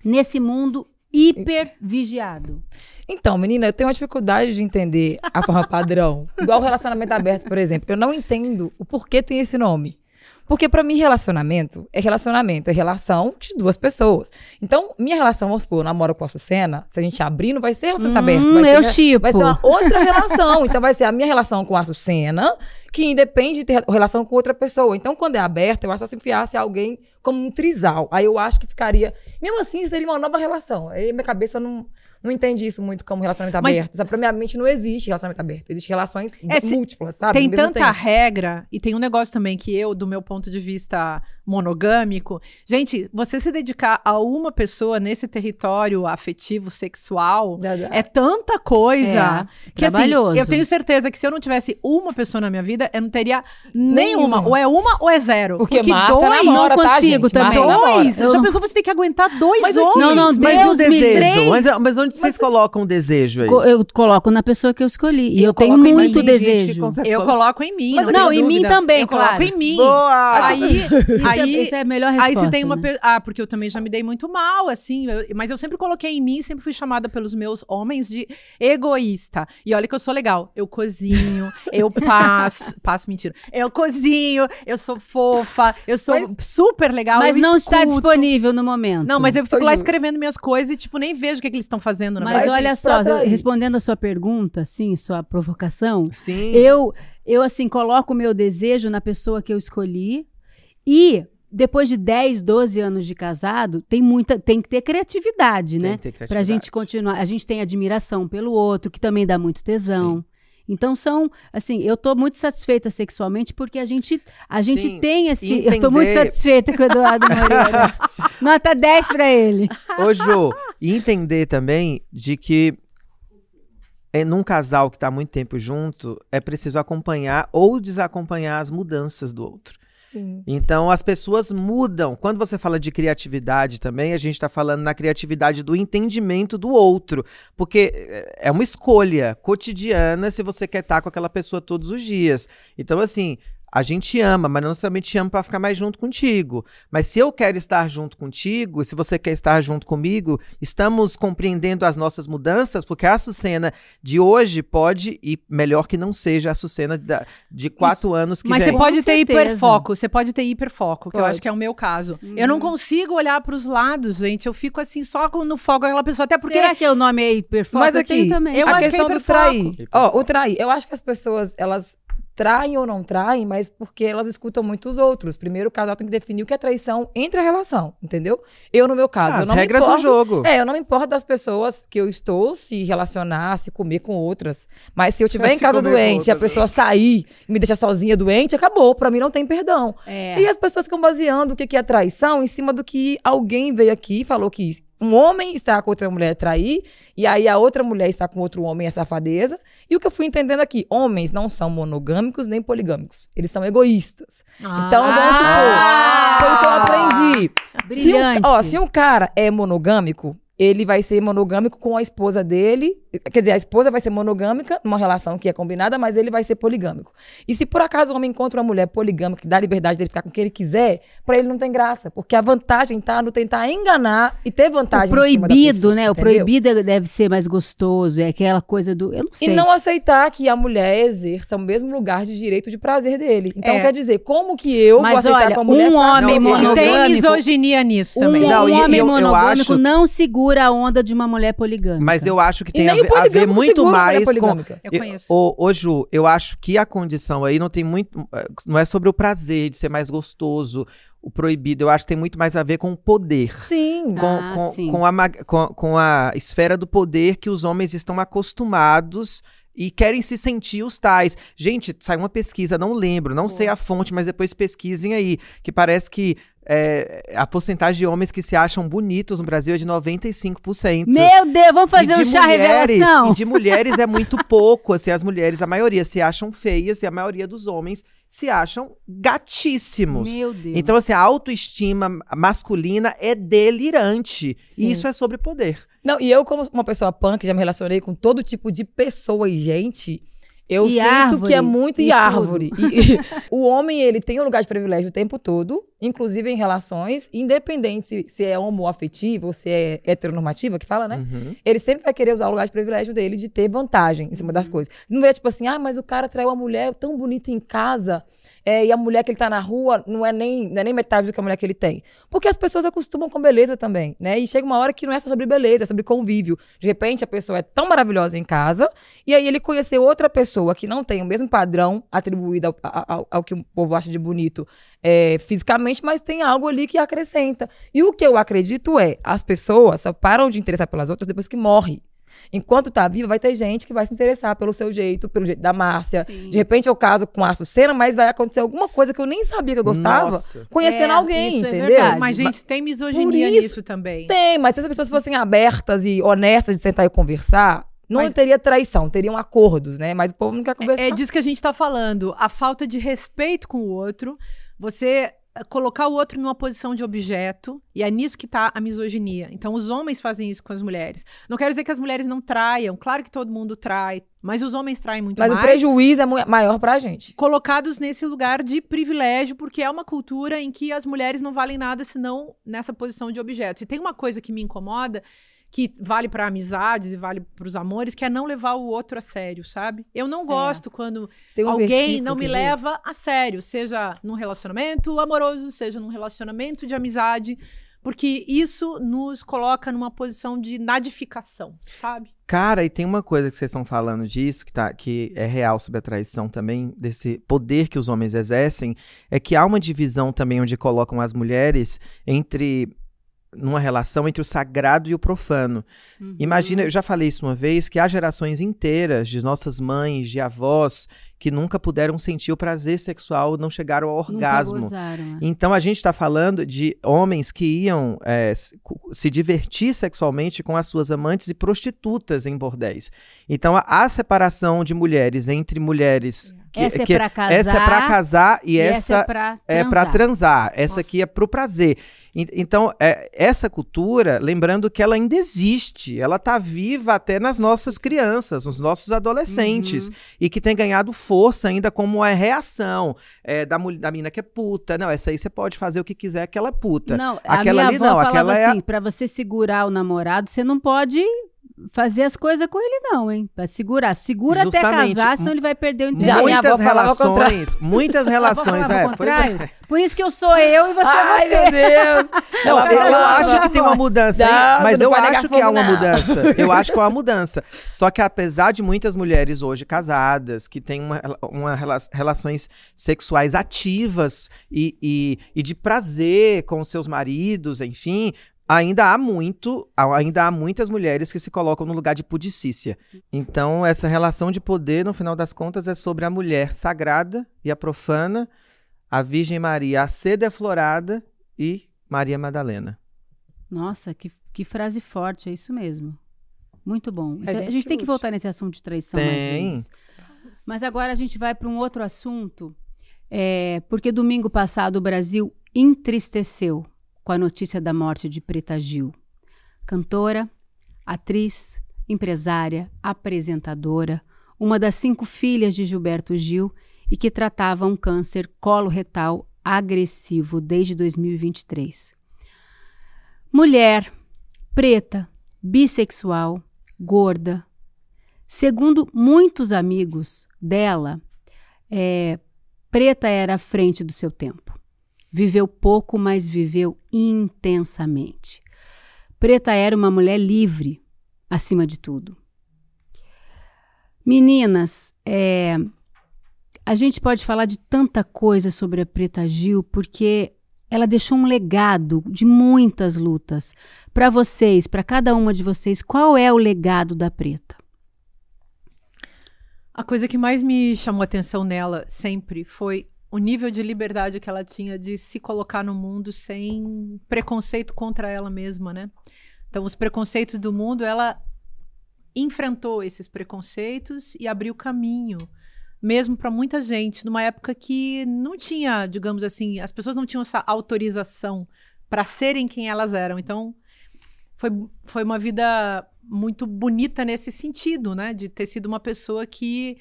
nesse mundo hiper vigiado? Então, menina, eu tenho uma dificuldade de entender a forma padrão. Igual o relacionamento aberto, por exemplo. Eu não entendo o porquê tem esse nome. Porque pra mim, relacionamento, é relação de duas pessoas. Então, minha relação, vamos supor, eu namoro com a Açucena, se a gente abrir, não vai ser relacionamento aberto. Vai ser uma outra relação. Então, vai ser a minha relação com a Açucena, que independe de ter relação com outra pessoa. Então, quando é aberta, eu acho que se enfiasse alguém como um trisal. Aí eu acho que ficaria... Mesmo assim, seria uma nova relação. Aí minha cabeça não entende isso muito como relacionamento aberto. Pra minha mente não existe relacionamento aberto. Existem relações múltiplas, sabe? Tem tanta regra, e tem um negócio também que do meu ponto de vista monogâmico, gente, você se dedicar a uma pessoa nesse território afetivo, sexual, é tanta coisa que trabalhoso. Assim, eu tenho certeza que se eu não tivesse uma pessoa na minha vida, eu não teria nenhuma. Ou é uma ou é zero. Porque dois, namora, não consigo também. Dois? Já pensou você tem que aguentar dois homens? Não, mas o desejo. Mas onde vocês colocam o desejo aí? Eu coloco na pessoa que eu escolhi. E eu tenho muito desejo. Eu coloco em mim. Mas não, em mim também, claro. Eu coloco em mim. Boa! Isso é a melhor resposta. Aí você tem uma... Né? porque eu também já me dei muito mal, assim. Mas eu sempre coloquei em mim, sempre fui chamada pelos meus homens de egoísta. E olha que eu sou legal. Eu cozinho, eu passo mentira. Eu cozinho, eu sou fofa, eu sou super legal. Mas não está disponível no momento. Não, mas eu fico lá escrevendo minhas coisas e, tipo, nem vejo o que eles estão fazendo. Mas olha só, respondendo a sua pergunta, assim, sua provocação. Sim. Eu assim, coloco o meu desejo na pessoa que eu escolhi e depois de 10, 12 anos de casado, tem que ter criatividade, né? Pra gente continuar. A gente tem admiração pelo outro, que também dá muito tesão. Sim. Então assim, eu tô muito satisfeita sexualmente porque a gente tem esse... Entender... Eu tô muito satisfeita com o Eduardo Moreira. Nota 10 pra ele. Ô, Jô, e entender também de que num casal que tá há muito tempo junto, é preciso acompanhar ou desacompanhar as mudanças do outro. Sim. Então, as pessoas mudam. Quando você fala de criatividade também, a gente está falando na criatividade do entendimento do outro. Porque é uma escolha cotidiana se você quer estar com aquela pessoa todos os dias. Então, assim, a gente ama, mas não necessariamente ama para ficar mais junto contigo. Mas se eu quero estar junto contigo, e se você quer estar junto comigo, estamos compreendendo as nossas mudanças, porque a Açucena de hoje pode, e melhor que não seja a Açucena de 4 anos que mas vem. Mas você pode ter hiperfoco, que eu acho que é o meu caso. Eu não consigo olhar para os lados, gente, eu fico assim, só no foco daquela pessoa, até porque... Será que o nome é hiperfoco? Mas aqui, também. Eu acho questão que é do trair. O trair, eu acho que as pessoas, elas... traem ou não traem, mas porque elas escutam muito os outros. Primeiro, o casal tem que definir o que é traição entre a relação, entendeu? Eu, no meu caso, eu não me importo... As regras do jogo. Eu não me importo das pessoas que eu estou, se relacionar, se comer com outras. Mas se eu estiver em casa doente e a pessoa sair e me deixar sozinha doente, acabou. Pra mim não tem perdão. E as pessoas ficam baseando o que é traição em cima do que alguém veio aqui e falou que um homem está com outra mulher trair, e aí a outra mulher está com outro homem, é safadeza. E o que eu fui entendendo aqui, homens não são monogâmicos nem poligâmicos. Eles são egoístas. Então, vamos supor, foi o que eu aprendi. Brilhante. Se um cara é monogâmico, ele vai ser monogâmico com a esposa dele. Quer dizer, a esposa vai ser monogâmica numa relação que é combinada, mas ele vai ser poligâmico. E se por acaso o homem encontra uma mulher poligâmica que dá a liberdade dele ficar com quem ele quiser, pra ele não tem graça. Porque a vantagem tá no tentar enganar e ter vantagem o em cima da pessoa, né? entendeu? O proibido deve ser mais gostoso. É aquela coisa do... Eu não sei. E não aceitar que a mulher exerça o mesmo lugar de direito de prazer dele. Então, quer dizer, como que eu vou aceitar com a mulher... homem monogâmico... Tem misoginia nisso também. Um homem monogâmico não segura a onda de uma mulher poligâmica. Mas eu acho que tem a ver muito mais com... Eu conheço. Ô, Ju, eu acho que a condição aí não tem muito... Não é sobre o prazer de ser mais gostoso, o proibido. Eu acho que tem muito mais a ver com o poder. Sim. Com a esfera do poder que os homens estão acostumados e querem se sentir os tais. Gente, saiu uma pesquisa, não lembro, não sei a fonte, mas depois pesquisem aí, que parece que a porcentagem de homens que se acham bonitos no Brasil é de 95%. Meu Deus, vamos fazer um chá revelação. E de mulheres é muito pouco, assim, as mulheres, a maioria se acham feias e a maioria dos homens se acham gatíssimos. Meu Deus. Então, assim, a autoestima masculina é delirante. Sim. E isso é sobre poder. Não, e eu, como uma pessoa punk, já me relacionei com todo tipo de pessoa e gente... Eu sinto árvore, que é muito e árvore. E o homem, ele tem um lugar de privilégio o tempo todo, inclusive em relações, independente se é homoafetivo ou se é heteronormativa, que fala, né? Uhum. Ele sempre vai querer usar o lugar de privilégio dele de ter vantagem em cima das coisas. Não é tipo assim, mas o cara traiu uma mulher tão bonita em casa, e a mulher que ele tá na rua não é nem metade do que a mulher que ele tem. Porque as pessoas acostumam com beleza também, né? E chega uma hora que não é só sobre beleza, é sobre convívio. De repente, a pessoa é tão maravilhosa em casa, e aí ele conheceu outra pessoa que não tem o mesmo padrão atribuído ao que o povo acha de bonito fisicamente, mas tem algo ali que acrescenta. E o que eu acredito as pessoas só param de interessar pelas outras depois que morre. Enquanto tá viva, vai ter gente que vai se interessar pelo seu jeito, pelo jeito da Márcia. Sim. De repente eu caso com a Açucena, mas vai acontecer alguma coisa que eu nem sabia que eu gostava, conhecendo alguém, isso entendeu? verdade. Mas, gente, tem misoginia nisso também. Tem, mas se as pessoas fossem abertas e honestas de sentar e conversar, não teria traição, teriam acordos, né? Mas o povo não quer conversar. É disso que a gente tá falando. A falta de respeito com o outro, você colocar o outro numa posição de objeto, e é nisso que tá a misoginia. Então, os homens fazem isso com as mulheres. Não quero dizer que as mulheres não traiam, claro que todo mundo trai, mas os homens traem muito mais. Mas o prejuízo é maior pra gente. Colocados nesse lugar de privilégio, porque é uma cultura em que as mulheres não valem nada senão nessa posição de objeto. E tem uma coisa que me incomoda, que vale para amizades e vale para os amores, que é não levar o outro a sério, sabe? Eu não gosto quando alguém não me leva a sério, seja num relacionamento amoroso, seja num relacionamento de amizade, porque isso nos coloca numa posição de nadificação, sabe? Cara, e tem uma coisa que vocês estão falando disso, que é real sobre a traição também, desse poder que os homens exercem, é que há uma divisão também onde colocam as mulheres numa relação entre o sagrado e o profano. Imagina, eu já falei isso uma vez, que há gerações inteiras de nossas mães, de avós, que nunca puderam sentir o prazer sexual, não chegaram ao orgasmo. Gozaram, Então a gente está falando de homens que iam se divertir sexualmente com as suas amantes e prostitutas em bordéis. Então a separação de mulheres entre mulheres... Essa é pra casar. Essa é pra casar e essa é pra transar. Essa aqui é pro prazer. Então, essa cultura, lembrando que ela ainda existe, ela tá viva até nas nossas crianças, nos nossos adolescentes, e que tem ganhado força ainda como a reação da menina que é puta. Não, essa aí você pode fazer o que quiser, aquela é puta. Não, aquela a minha ali avó não, falava aquela assim, pra você segurar o namorado, você não pode fazer as coisas com ele não, hein? Pra segurar. Segura até casar, senão ele vai perder o interesse. Já minha avó falava o contrário. Muitas relações, pois é. Por isso que eu sou eu e você é você. Ai, meu Deus. Não, eu acho que tem uma mudança, hein? Mas eu acho que há uma mudança. Eu acho que há uma mudança. Só que apesar de muitas mulheres hoje casadas, que têm relações sexuais ativas e de prazer com seus maridos, enfim... Ainda há muitas mulheres que se colocam no lugar de pudicícia. Então, essa relação de poder, no final das contas, é sobre a mulher sagrada e a profana, a Virgem Maria, a ser deflorada e Maria Madalena. Nossa, que frase forte, é isso mesmo. Muito bom. A gente tem que voltar nesse assunto de traição mais vezes. Mas agora a gente vai para um outro assunto, porque domingo passado o Brasil entristeceu com a notícia da morte de Preta Gil. Cantora, atriz, empresária, apresentadora, uma das 5 filhas de Gilberto Gil e que tratava um câncer coloretal agressivo desde 2023. Mulher, preta, bissexual, gorda. Segundo muitos amigos dela, Preta era à frente do seu tempo. Viveu pouco, mas viveu intensamente. Preta era uma mulher livre, acima de tudo. Meninas, a gente pode falar de tanta coisa sobre a Preta Gil, porque ela deixou um legado de muitas lutas. Para vocês, para cada uma de vocês, qual é o legado da Preta? A coisa que mais me chamou a atenção nela sempre foi o nível de liberdade que ela tinha de se colocar no mundo sem preconceito contra ela mesma, né? Então, os preconceitos do mundo, ela enfrentou esses preconceitos e abriu caminho, mesmo para muita gente, numa época que não tinha, digamos assim, as pessoas não tinham essa autorização para serem quem elas eram. Então, foi uma vida muito bonita nesse sentido, né? De ter sido uma pessoa que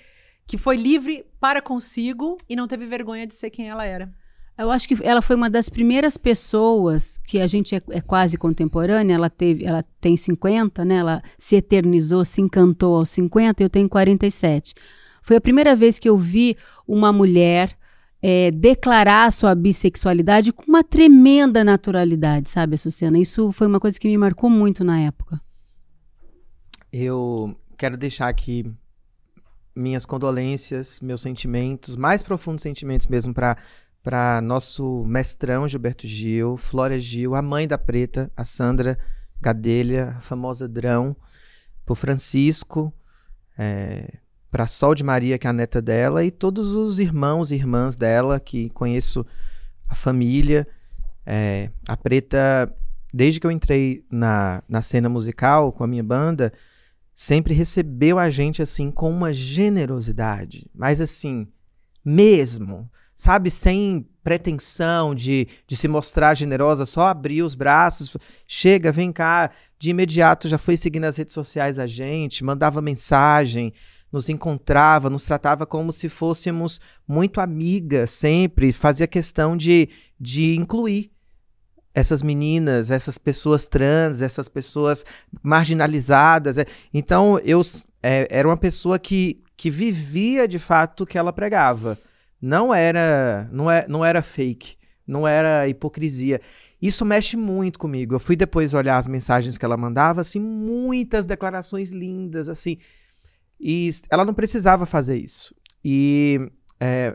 foi livre para consigo e não teve vergonha de ser quem ela era. Eu acho que ela foi uma das primeiras pessoas que a gente é quase contemporânea, ela tem 50, né? Ela se eternizou, se encantou aos 50, eu tenho 47. Foi a primeira vez que eu vi uma mulher declarar a sua bissexualidade com uma tremenda naturalidade, sabe, Açucena? Isso foi uma coisa que me marcou muito na época. Eu quero deixar aqui minhas condolências, meus sentimentos, mais profundos sentimentos mesmo para nosso mestrão Gilberto Gil, Flória Gil, a mãe da Preta, a Sandra Gadelha, a famosa Drão, por Francisco, para Sol de Maria, que é a neta dela, e todos os irmãos e irmãs dela, que conheço a família. A Preta, desde que eu entrei na cena musical com a minha banda, sempre recebeu a gente, assim, com uma generosidade, mas assim, mesmo, sabe, sem pretensão de se mostrar generosa, só abrir os braços, chega, vem cá, de imediato já foi seguindo as redes sociais a gente, mandava mensagem, nos encontrava, nos tratava como se fôssemos muito amigas sempre, fazia questão de incluir essas meninas, essas pessoas trans, essas pessoas marginalizadas. Então, eu era uma pessoa que vivia, de fato, o que ela pregava. Não era fake não era hipocrisia. Isso mexe muito comigo. Eu fui depois olhar as mensagens que ela mandava, assim, muitas declarações lindas, assim. E ela não precisava fazer isso. E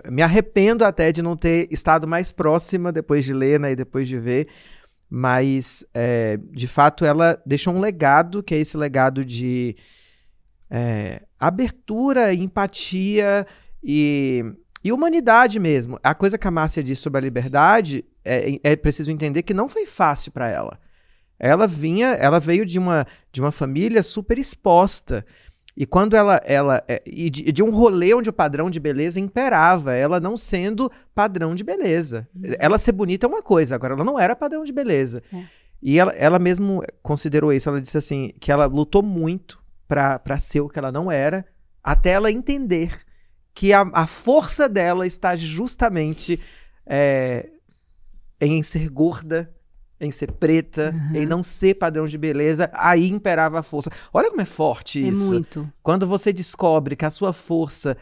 me arrependo até de não ter estado mais próxima depois de ler, né, e depois de ver. Mas, de fato, ela deixou um legado, que é esse legado de abertura, empatia e humanidade mesmo. A coisa que a Márcia disse sobre a liberdade, é preciso entender que não foi fácil para ela. Ela veio de uma família super exposta. E quando de um rolê onde o padrão de beleza imperava, ela não sendo padrão de beleza. Ela ser bonita é uma coisa, agora ela não era padrão de beleza. E ela mesmo considerou isso, ela disse assim, que ela lutou muito pra ser o que ela não era, até ela entender que a força dela está justamente em ser gorda, em ser preta, em não ser padrão de beleza, aí imperava a força. Olha como é forte isso. É muito. Quando você descobre que a sua força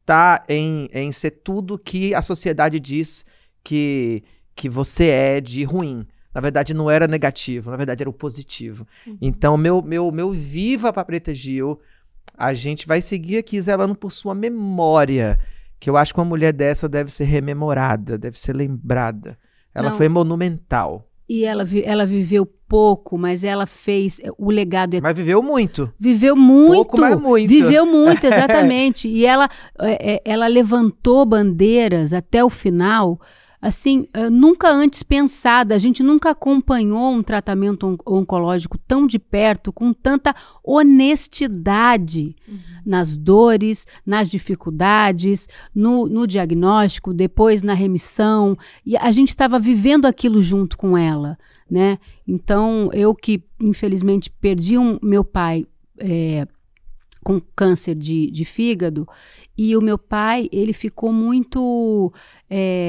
tá em ser tudo que a sociedade diz que você é de ruim. Na verdade, não era negativo, na verdade era o positivo. Então, meu viva pra Preta Gil, a gente vai seguir aqui zelando por sua memória, que eu acho que uma mulher dessa deve ser rememorada, deve ser lembrada. Ela foi monumental. E ela viveu pouco, mas ela fez o legado. Mas viveu muito. Viveu muito. Pouco, mas muito. Viveu muito, exatamente. E ela levantou bandeiras até o final, assim, nunca antes pensada. A gente nunca acompanhou um tratamento oncológico tão de perto, com tanta honestidade nas dores, nas dificuldades, no diagnóstico, depois na remissão. E a gente estava vivendo aquilo junto com ela, né? Então, eu que, infelizmente, perdi meu pai com câncer de fígado, e o meu pai, ele ficou muito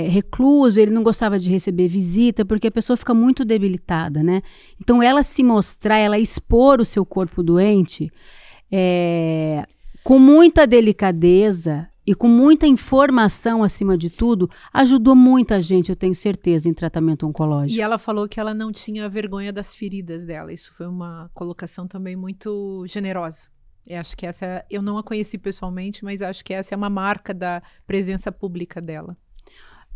recluso, ele não gostava de receber visita, porque a pessoa fica muito debilitada, né? Então, ela se mostrar, ela expor o seu corpo doente, com muita delicadeza e com muita informação acima de tudo, ajudou muita gente, eu tenho certeza, em tratamento oncológico. E ela falou que ela não tinha vergonha das feridas dela. Isso foi uma colocação também muito generosa. Eu acho que essa, eu não a conheci pessoalmente, mas acho que essa é uma marca da presença pública dela.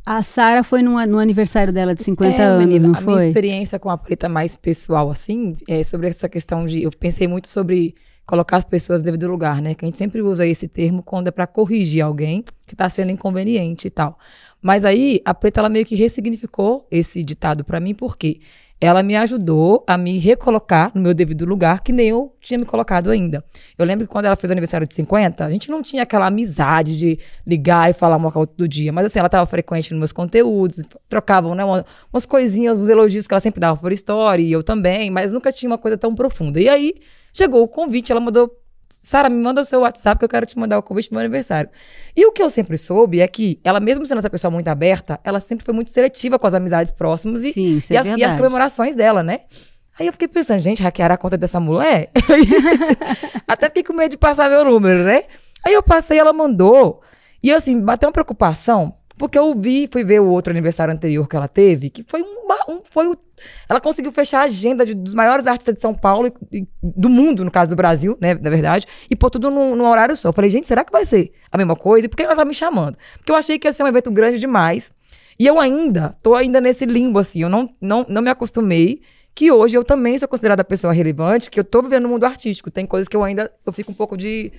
A Sara foi no aniversário dela de 50 anos, menina, não a foi? Minha experiência com a Preta mais pessoal, assim, sobre essa questão de... Eu pensei muito sobre colocar as pessoas no devido lugar, né? Que a gente sempre usa esse termo quando é pra corrigir alguém que tá sendo inconveniente e tal. Mas aí, a Preta, ela meio que ressignificou esse ditado pra mim, porque ela me ajudou a me recolocar no meu devido lugar, que nem eu tinha me colocado ainda. Eu lembro que quando ela fez o aniversário de 50, a gente não tinha aquela amizade de ligar e falar uma com a outra do dia. Mas assim, ela estava frequente nos meus conteúdos, trocavam, né, umas coisinhas, uns elogios que ela sempre dava por story, e eu também, mas nunca tinha uma coisa tão profunda. E aí, chegou o convite, ela mandou: Sara, me manda o seu WhatsApp que eu quero te mandar o convite do meu aniversário. E o que eu sempre soube é que ela, mesmo sendo essa pessoa muito aberta, ela sempre foi muito seletiva com as amizades próximas e, Sim, isso e, é as, e as verdade. comemorações dela, né? Aí eu fiquei pensando, gente, hackearam a conta dessa mulher? Até fiquei com medo de passar meu número, né? Aí eu passei, ela mandou. E assim, bateu uma preocupação, porque eu fui ver o outro aniversário anterior que ela teve, que foi ela conseguiu fechar a agenda dos maiores artistas de São Paulo e do mundo, no caso do Brasil, né, na verdade, e pôr tudo num horário só. Eu falei, gente, será que vai ser a mesma coisa? E por que ela tá me chamando? Porque eu achei que ia ser um evento grande demais. E eu tô nesse limbo, assim, eu não me acostumei, que hoje eu também sou considerada pessoa relevante, que eu tô vivendo no mundo artístico. Tem coisas que eu fico um pouco de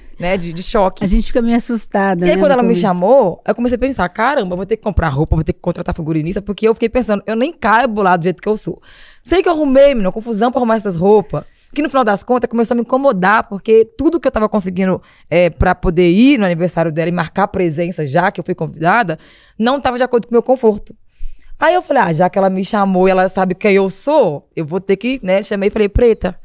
choque. A gente fica meio assustada, E aí, né, quando ela me começo. chamou, eu comecei a pensar, caramba, eu vou ter que comprar roupa, vou ter que contratar figurinista, porque eu fiquei pensando, eu nem caibo lá do jeito que eu sou. Sei que eu arrumei, menina, confusão pra arrumar essas roupas, que no final das contas começou a me incomodar, porque tudo que eu tava conseguindo pra poder ir no aniversário dela e marcar presença, já que eu fui convidada, não tava de acordo com o meu conforto. Aí eu falei, já que ela me chamou e ela sabe quem eu sou, eu vou ter que, né, chamei e falei, Preta,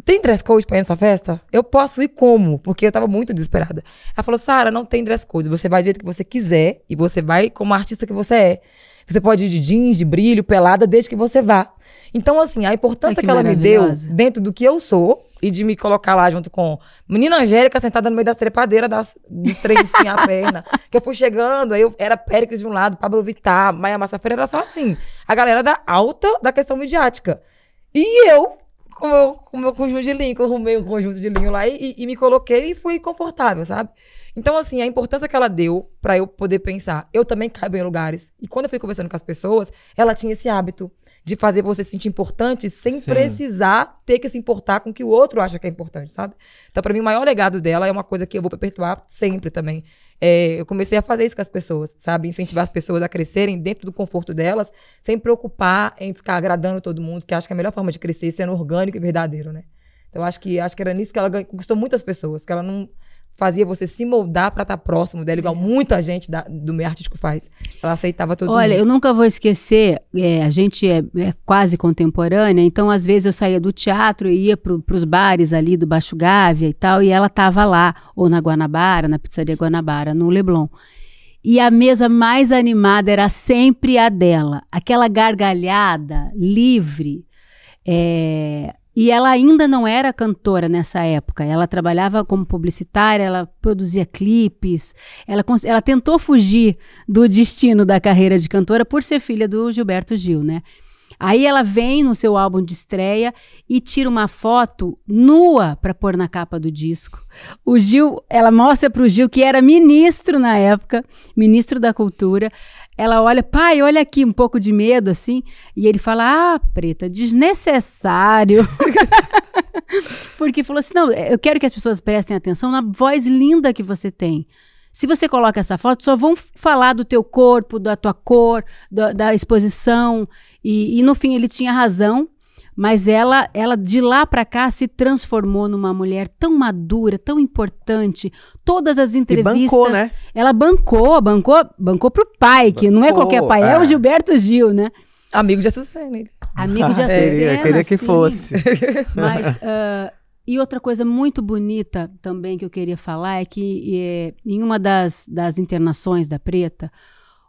tem dress code pra ir nessa festa? Eu posso ir como? Porque eu tava muito desesperada. Ela falou, Sara, não tem dress code, você vai do jeito que você quiser e você vai como artista que você é. Você pode ir de jeans, de brilho, pelada, desde que você vá. Então, assim, a importância que ela me deu dentro do que eu sou, e de me colocar lá junto com menina Angélica sentada no meio das trepadeiras dos três espinhar a perna. Que eu fui chegando, aí eu era Péricles de um lado, Pablo Vittar, Maia Massafera, era só assim. A galera da alta da questão midiática. E eu, com o meu conjunto de linho, que eu arrumei um conjunto de linho lá e me coloquei e fui confortável, sabe? Então, assim, a importância que ela deu pra eu poder pensar, eu também caibo em lugares. E quando eu fui conversando com as pessoas, ela tinha esse hábito de fazer você se sentir importante sem precisar ter que se importar com o que o outro acha que é importante, sabe? Então, pra mim, o maior legado dela é uma coisa que eu vou perpetuar sempre também. Eu comecei a fazer isso com as pessoas, sabe? Incentivar as pessoas a crescerem dentro do conforto delas, sem preocupar em ficar agradando todo mundo, que acho que é a melhor forma de crescer sendo orgânico e verdadeiro, né? Então, acho que era nisso que ela conquistou muitas pessoas, que ela não fazia você se moldar pra estar próximo dela, igual muita gente do meio artístico faz. Ela aceitava todo mundo. Olha, eu nunca vou esquecer, a gente é quase contemporânea, então às vezes eu saía do teatro e ia pros bares ali do Baixo Gávea e tal, e ela tava lá, ou na Guanabara, na pizzaria Guanabara, no Leblon. E a mesa mais animada era sempre a dela. Aquela gargalhada, livre, e ela ainda não era cantora nessa época. Ela trabalhava como publicitária, ela produzia clipes. Ela tentou fugir do destino da carreira de cantora por ser filha do Gilberto Gil, né? Aí ela vem no seu álbum de estreia e tira uma foto nua para pôr na capa do disco. O Gil, ela mostra para o Gil, que era ministro na época, ministro da Cultura. Ela olha, pai, olha aqui, um pouco de medo, assim. E ele fala, Preta, desnecessário. Porque falou assim, não, eu quero que as pessoas prestem atenção na voz linda que você tem. Se você coloca essa foto, só vão falar do teu corpo, da tua cor, da exposição. E no fim, ele tinha razão. Mas ela de lá pra cá se transformou numa mulher tão madura, tão importante. Todas as entrevistas... E bancou, né? Ela bancou pro pai, que não é qualquer pai, é o Gilberto Gil, né? Amigo de Açucena. Amigo de Açucena, eu queria que fosse. Mas... E outra coisa muito bonita também que eu queria falar é que em uma das internações da Preta,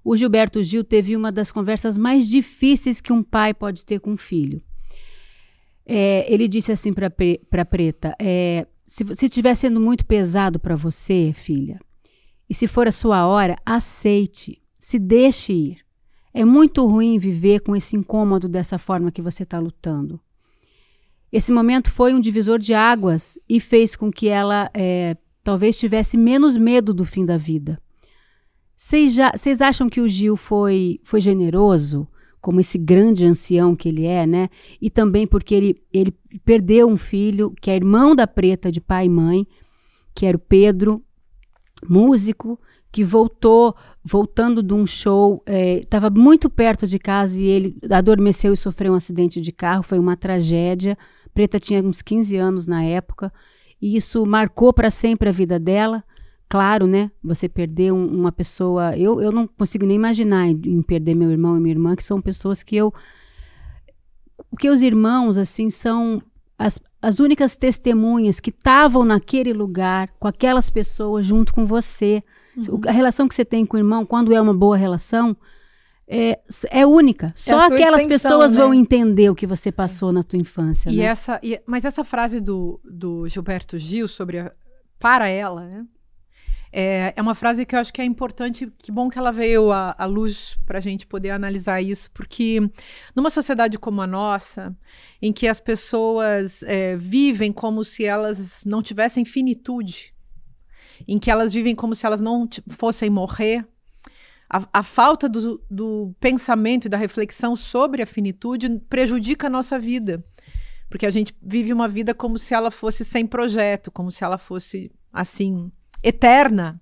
o Gilberto Gil teve uma das conversas mais difíceis que um pai pode ter com um filho. Ele disse assim para Preta, se estiver sendo muito pesado para você, filha, e se for a sua hora, aceite, se deixe ir. É muito ruim viver com esse incômodo dessa forma que você está lutando. Esse momento foi um divisor de águas e fez com que ela talvez tivesse menos medo do fim da vida. Vocês acham que o Gil foi generoso, como esse grande ancião que ele é, né? E também porque ele perdeu um filho, que é irmão da Preta, de pai e mãe, que era o Pedro, músico, que voltando de um show, estava muito perto de casa e ele adormeceu e sofreu um acidente de carro, foi uma tragédia. Preta tinha uns 15 anos na época, e isso marcou para sempre a vida dela. Claro, né? Você perder uma pessoa... Eu não consigo nem imaginar em perder meu irmão e minha irmã, que são pessoas que Porque os irmãos, assim, são as únicas testemunhas que estavam naquele lugar, com aquelas pessoas junto com você. Uhum. A relação que você tem com o irmão, quando é uma boa relação... É única. Só aquelas pessoas, né, vão entender o que você passou na tua infância. E né? Mas essa frase do Gilberto Gil para ela, né? É uma frase que eu acho que é importante. Que bom que ela veio à luz para a gente poder analisar isso, porque numa sociedade como a nossa, em que as pessoas vivem como se elas não tivessem finitude, em que elas vivem como se elas não fossem morrer, a falta do pensamento e da reflexão sobre a finitude prejudica a nossa vida. Porque a gente vive uma vida como se ela fosse sem projeto, como se ela fosse, assim, eterna.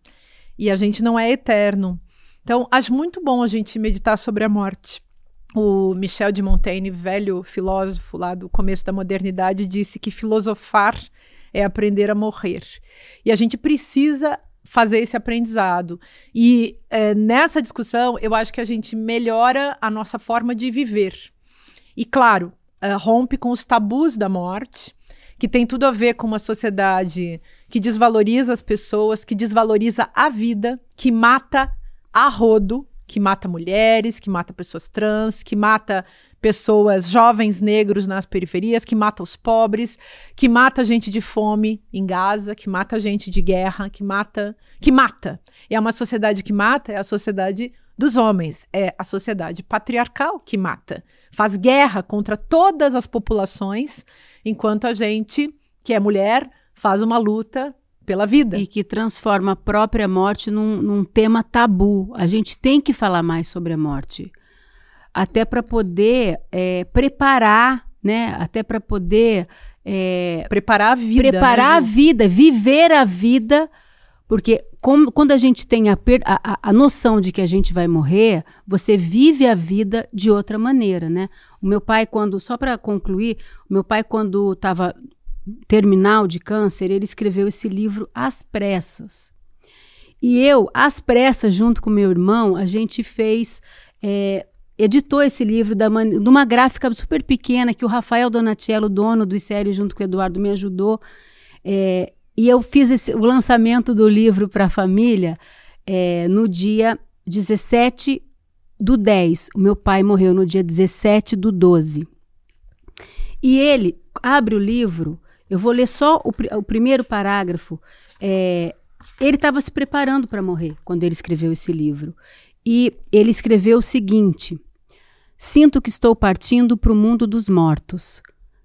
E a gente não é eterno. Então, acho muito bom a gente meditar sobre a morte. O Michel de Montaigne, velho filósofo lá do começo da modernidade, disse que filosofar é aprender a morrer. E a gente precisa fazer esse aprendizado. E nessa discussão, eu acho que a gente melhora a nossa forma de viver. E, claro, rompe com os tabus da morte, que tem tudo a ver com uma sociedade que desvaloriza as pessoas, que desvaloriza a vida, que mata a rodo, que mata mulheres, que mata pessoas trans, que mata pessoas, jovens negros nas periferias, que mata os pobres, que mata gente de fome em Gaza, que mata gente de guerra, que mata. É uma sociedade que mata, é a sociedade dos homens, é a sociedade patriarcal que mata. Faz guerra contra todas as populações, enquanto a gente, que é mulher, faz uma luta pela vida. E que transforma a própria morte num tema tabu. A gente tem que falar mais sobre a morte. Até para poder preparar, né? Até para poder preparar a vida. Preparar a vida, viver a vida. Porque quando a gente tem a noção de que a gente vai morrer, você vive a vida de outra maneira, né? O meu pai, só para concluir, o meu pai, quando estava terminal de câncer, ele escreveu esse livro às pressas. E eu, às pressas, junto com meu irmão, a gente editou esse livro de uma gráfica super pequena que o Rafael Donatello, dono do ICL, junto com o Eduardo, me ajudou. E eu fiz o lançamento do livro para a família no dia 17/10. O meu pai morreu no dia 17/12. E ele abre o livro, eu vou ler só o primeiro parágrafo. Ele estava se preparando para morrer quando ele escreveu esse livro. E ele escreveu o seguinte: sinto que estou partindo para o mundo dos mortos.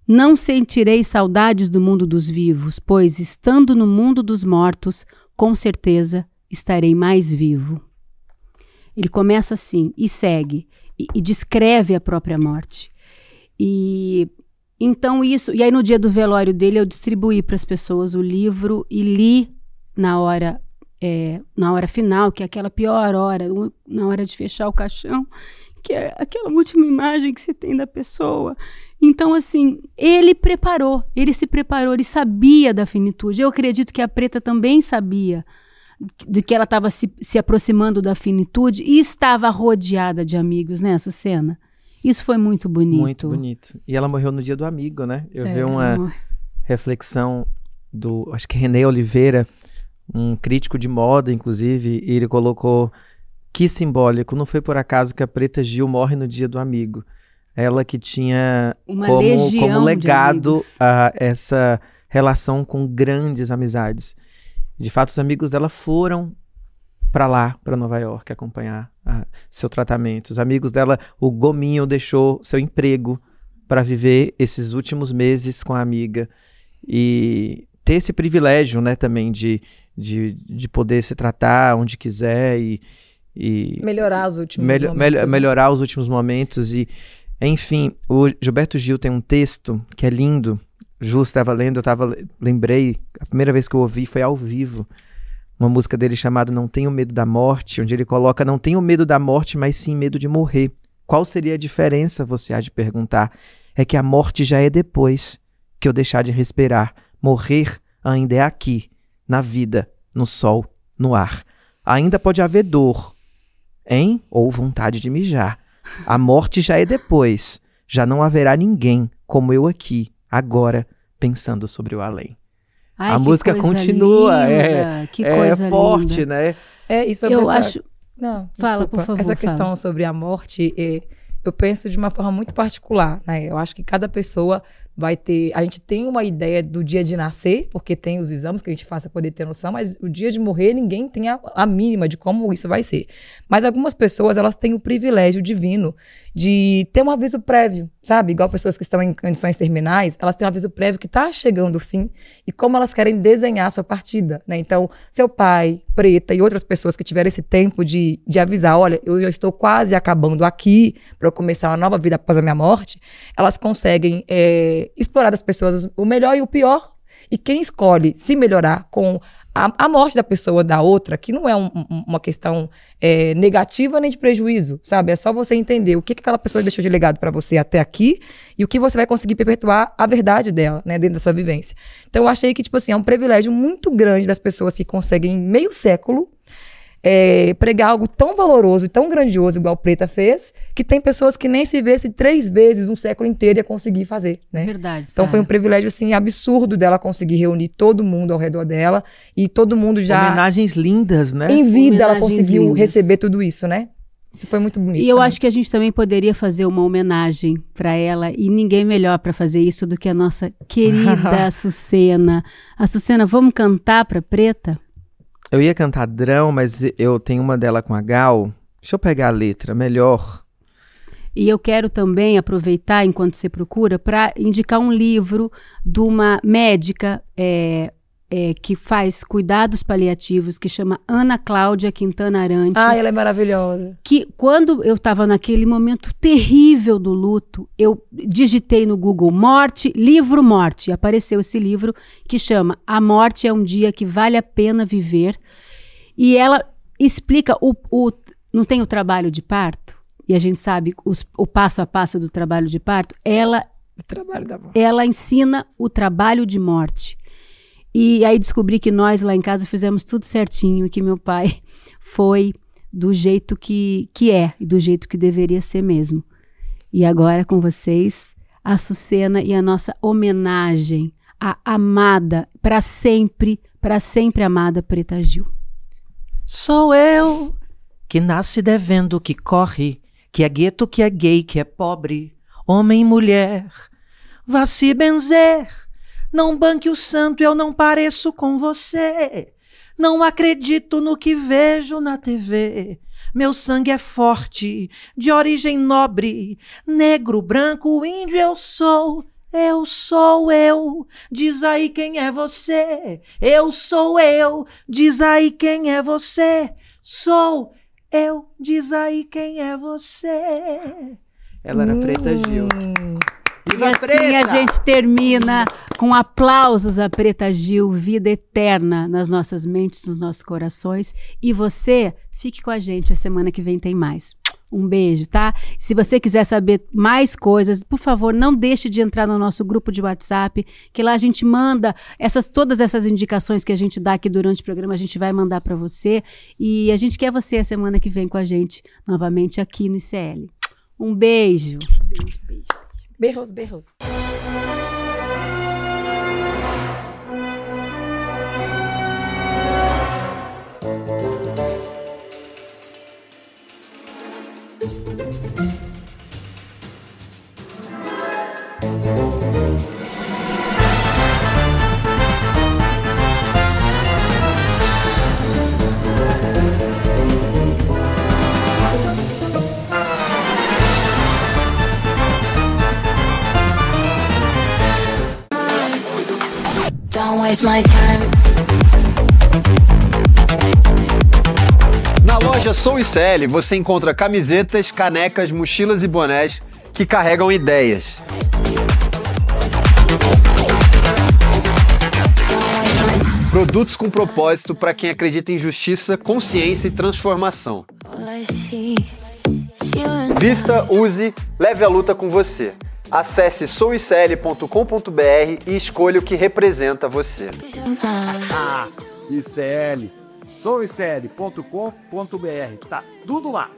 Não sentirei saudades do mundo dos vivos, pois, estando no mundo dos mortos, com certeza estarei mais vivo. Ele começa assim, e segue, e descreve a própria morte. Então e aí no dia do velório dele, eu distribuí para as pessoas o livro e li na hora final, que é aquela pior hora, na hora de fechar o caixão, que é aquela última imagem que você tem da pessoa. Então, assim, ele se preparou, ele sabia da finitude. Eu acredito que a Preta também sabia de que ela estava se aproximando da finitude e estava rodeada de amigos, né, Sucena? Isso foi muito bonito. Muito bonito. E ela morreu no dia do amigo, né? Eu vi uma reflexão acho que René Oliveira, um crítico de moda, inclusive, e ele colocou: que simbólico, não foi por acaso que a Preta Gil morre no dia do amigo. Ela que tinha como legado essa relação com grandes amizades. De fato, os amigos dela foram para Nova York, acompanhar seu tratamento. Os amigos dela, o Gominho deixou seu emprego para viver esses últimos meses com a amiga. E ter esse privilégio, né, também de poder se tratar onde quiser e melhorar os últimos momentos. Melhorar os últimos momentos. E, enfim, o Gilberto Gil tem um texto que é lindo. Ju estava lendo, lembrei, a primeira vez que eu ouvi foi ao vivo, uma música dele chamada Não Tenho Medo da Morte, onde ele coloca: não tenho medo da morte, mas sim medo de morrer. Qual seria a diferença, você há de perguntar? É que a morte já é depois que eu deixar de respirar. Morrer ainda é aqui, na vida, no sol, no ar. Ainda pode haver dor, ou vontade de mijar. A morte já é depois. Já não haverá ninguém como eu aqui, agora, pensando sobre o além. Ai, a música continua. Que coisa forte, linda. Né? Eu acho... Não, fala, desculpa. por favor. Essa questão sobre a morte, eu penso de uma forma muito particular, né? Eu acho que cada pessoa vai ter... A gente tem uma ideia do dia de nascer, porque tem os exames que a gente faz para poder ter noção, mas o dia de morrer, ninguém tem a mínima de como isso vai ser. Mas algumas pessoas, elas têm o privilégio divino de ter um aviso prévio, sabe? Igual pessoas que estão em condições terminais, elas têm um aviso prévio que está chegando o fim e como elas querem desenhar a sua partida, né? Então, seu pai, Preta e outras pessoas que tiveram esse tempo de avisar: olha, eu já estou quase acabando aqui para eu começar uma nova vida após a minha morte, elas conseguem explorar das pessoas o melhor e o pior. E quem escolhe se melhorar com a morte da pessoa da outra, que não é uma questão negativa nem de prejuízo, sabe? É só você entender o que aquela pessoa deixou de legado para você até aqui e o que você vai conseguir perpetuar a verdade dela, né, dentro da sua vivência. Então eu achei que, tipo assim, é um privilégio muito grande das pessoas que conseguem, em meio século, pregar algo tão valoroso e tão grandioso, igual Preta fez, que tem pessoas que nem se vê-se 3 vezes um século inteiro ia conseguir fazer, né? Verdade, então foi um privilégio, assim, absurdo dela conseguir reunir todo mundo ao redor dela e todo mundo já... Homenagens lindas, né? Em vida ela conseguiu receber tudo isso, né? Isso foi muito bonito. E eu acho que a gente também poderia fazer uma homenagem para ela, e ninguém melhor para fazer isso do que a nossa querida Açucena. Açucena, vamos cantar pra Preta? Eu ia cantar Drão, mas eu tenho uma dela com a Gal. Deixa eu pegar a letra, melhor. E eu quero também aproveitar, enquanto você procura, para indicar um livro de uma médica que faz cuidados paliativos, que chama Ana Cláudia Quintana Arantes. Ela é maravilhosa. Que quando eu estava naquele momento terrível do luto, eu digitei no Google morte, livro morte. E apareceu esse livro que chama A Morte é um Dia que Vale a Pena Viver. E ela explica, não tem o trabalho de parto? E a gente sabe o passo a passo do trabalho de parto. O trabalho da morte. Ela ensina o trabalho de morte. E aí descobri que nós lá em casa fizemos tudo certinho e que meu pai foi do jeito que é e do jeito que deveria ser mesmo. E agora com vocês, a Açucena e a nossa homenagem à amada, para sempre amada Preta Gil. Sou eu que nasce devendo, que corre, que é gueto, que é gay, que é pobre, homem e mulher. Vá se benzer, não banque o santo, eu não pareço com você. Não acredito no que vejo na TV. Meu sangue é forte, de origem nobre, negro, branco, índio eu sou eu. Diz aí quem é você. Eu sou eu, diz aí quem é você. Sou eu, diz aí quem é você. Ela era Preta Gil. E assim a gente termina com aplausos a Preta Gil, vida eterna nas nossas mentes, nos nossos corações. E você, fique com a gente, a semana que vem tem mais. Um beijo, tá? Se você quiser saber mais coisas, por favor, não deixe de entrar no nosso grupo de WhatsApp, que lá a gente manda todas essas indicações que a gente dá aqui durante o programa, a gente vai mandar para você. E a gente quer você a semana que vem com a gente, novamente aqui no ICL. Um beijo. Beijo. Berros. Don't waste my time. Na loja Sou ICL você encontra camisetas, canecas, mochilas e bonés que carregam ideias. Produtos com propósito para quem acredita em justiça, consciência e transformação. Vista, use, leve a luta com você. Acesse souicl.com.br e escolha o que representa você. ICL, souicl.com.br, tá tudo lá.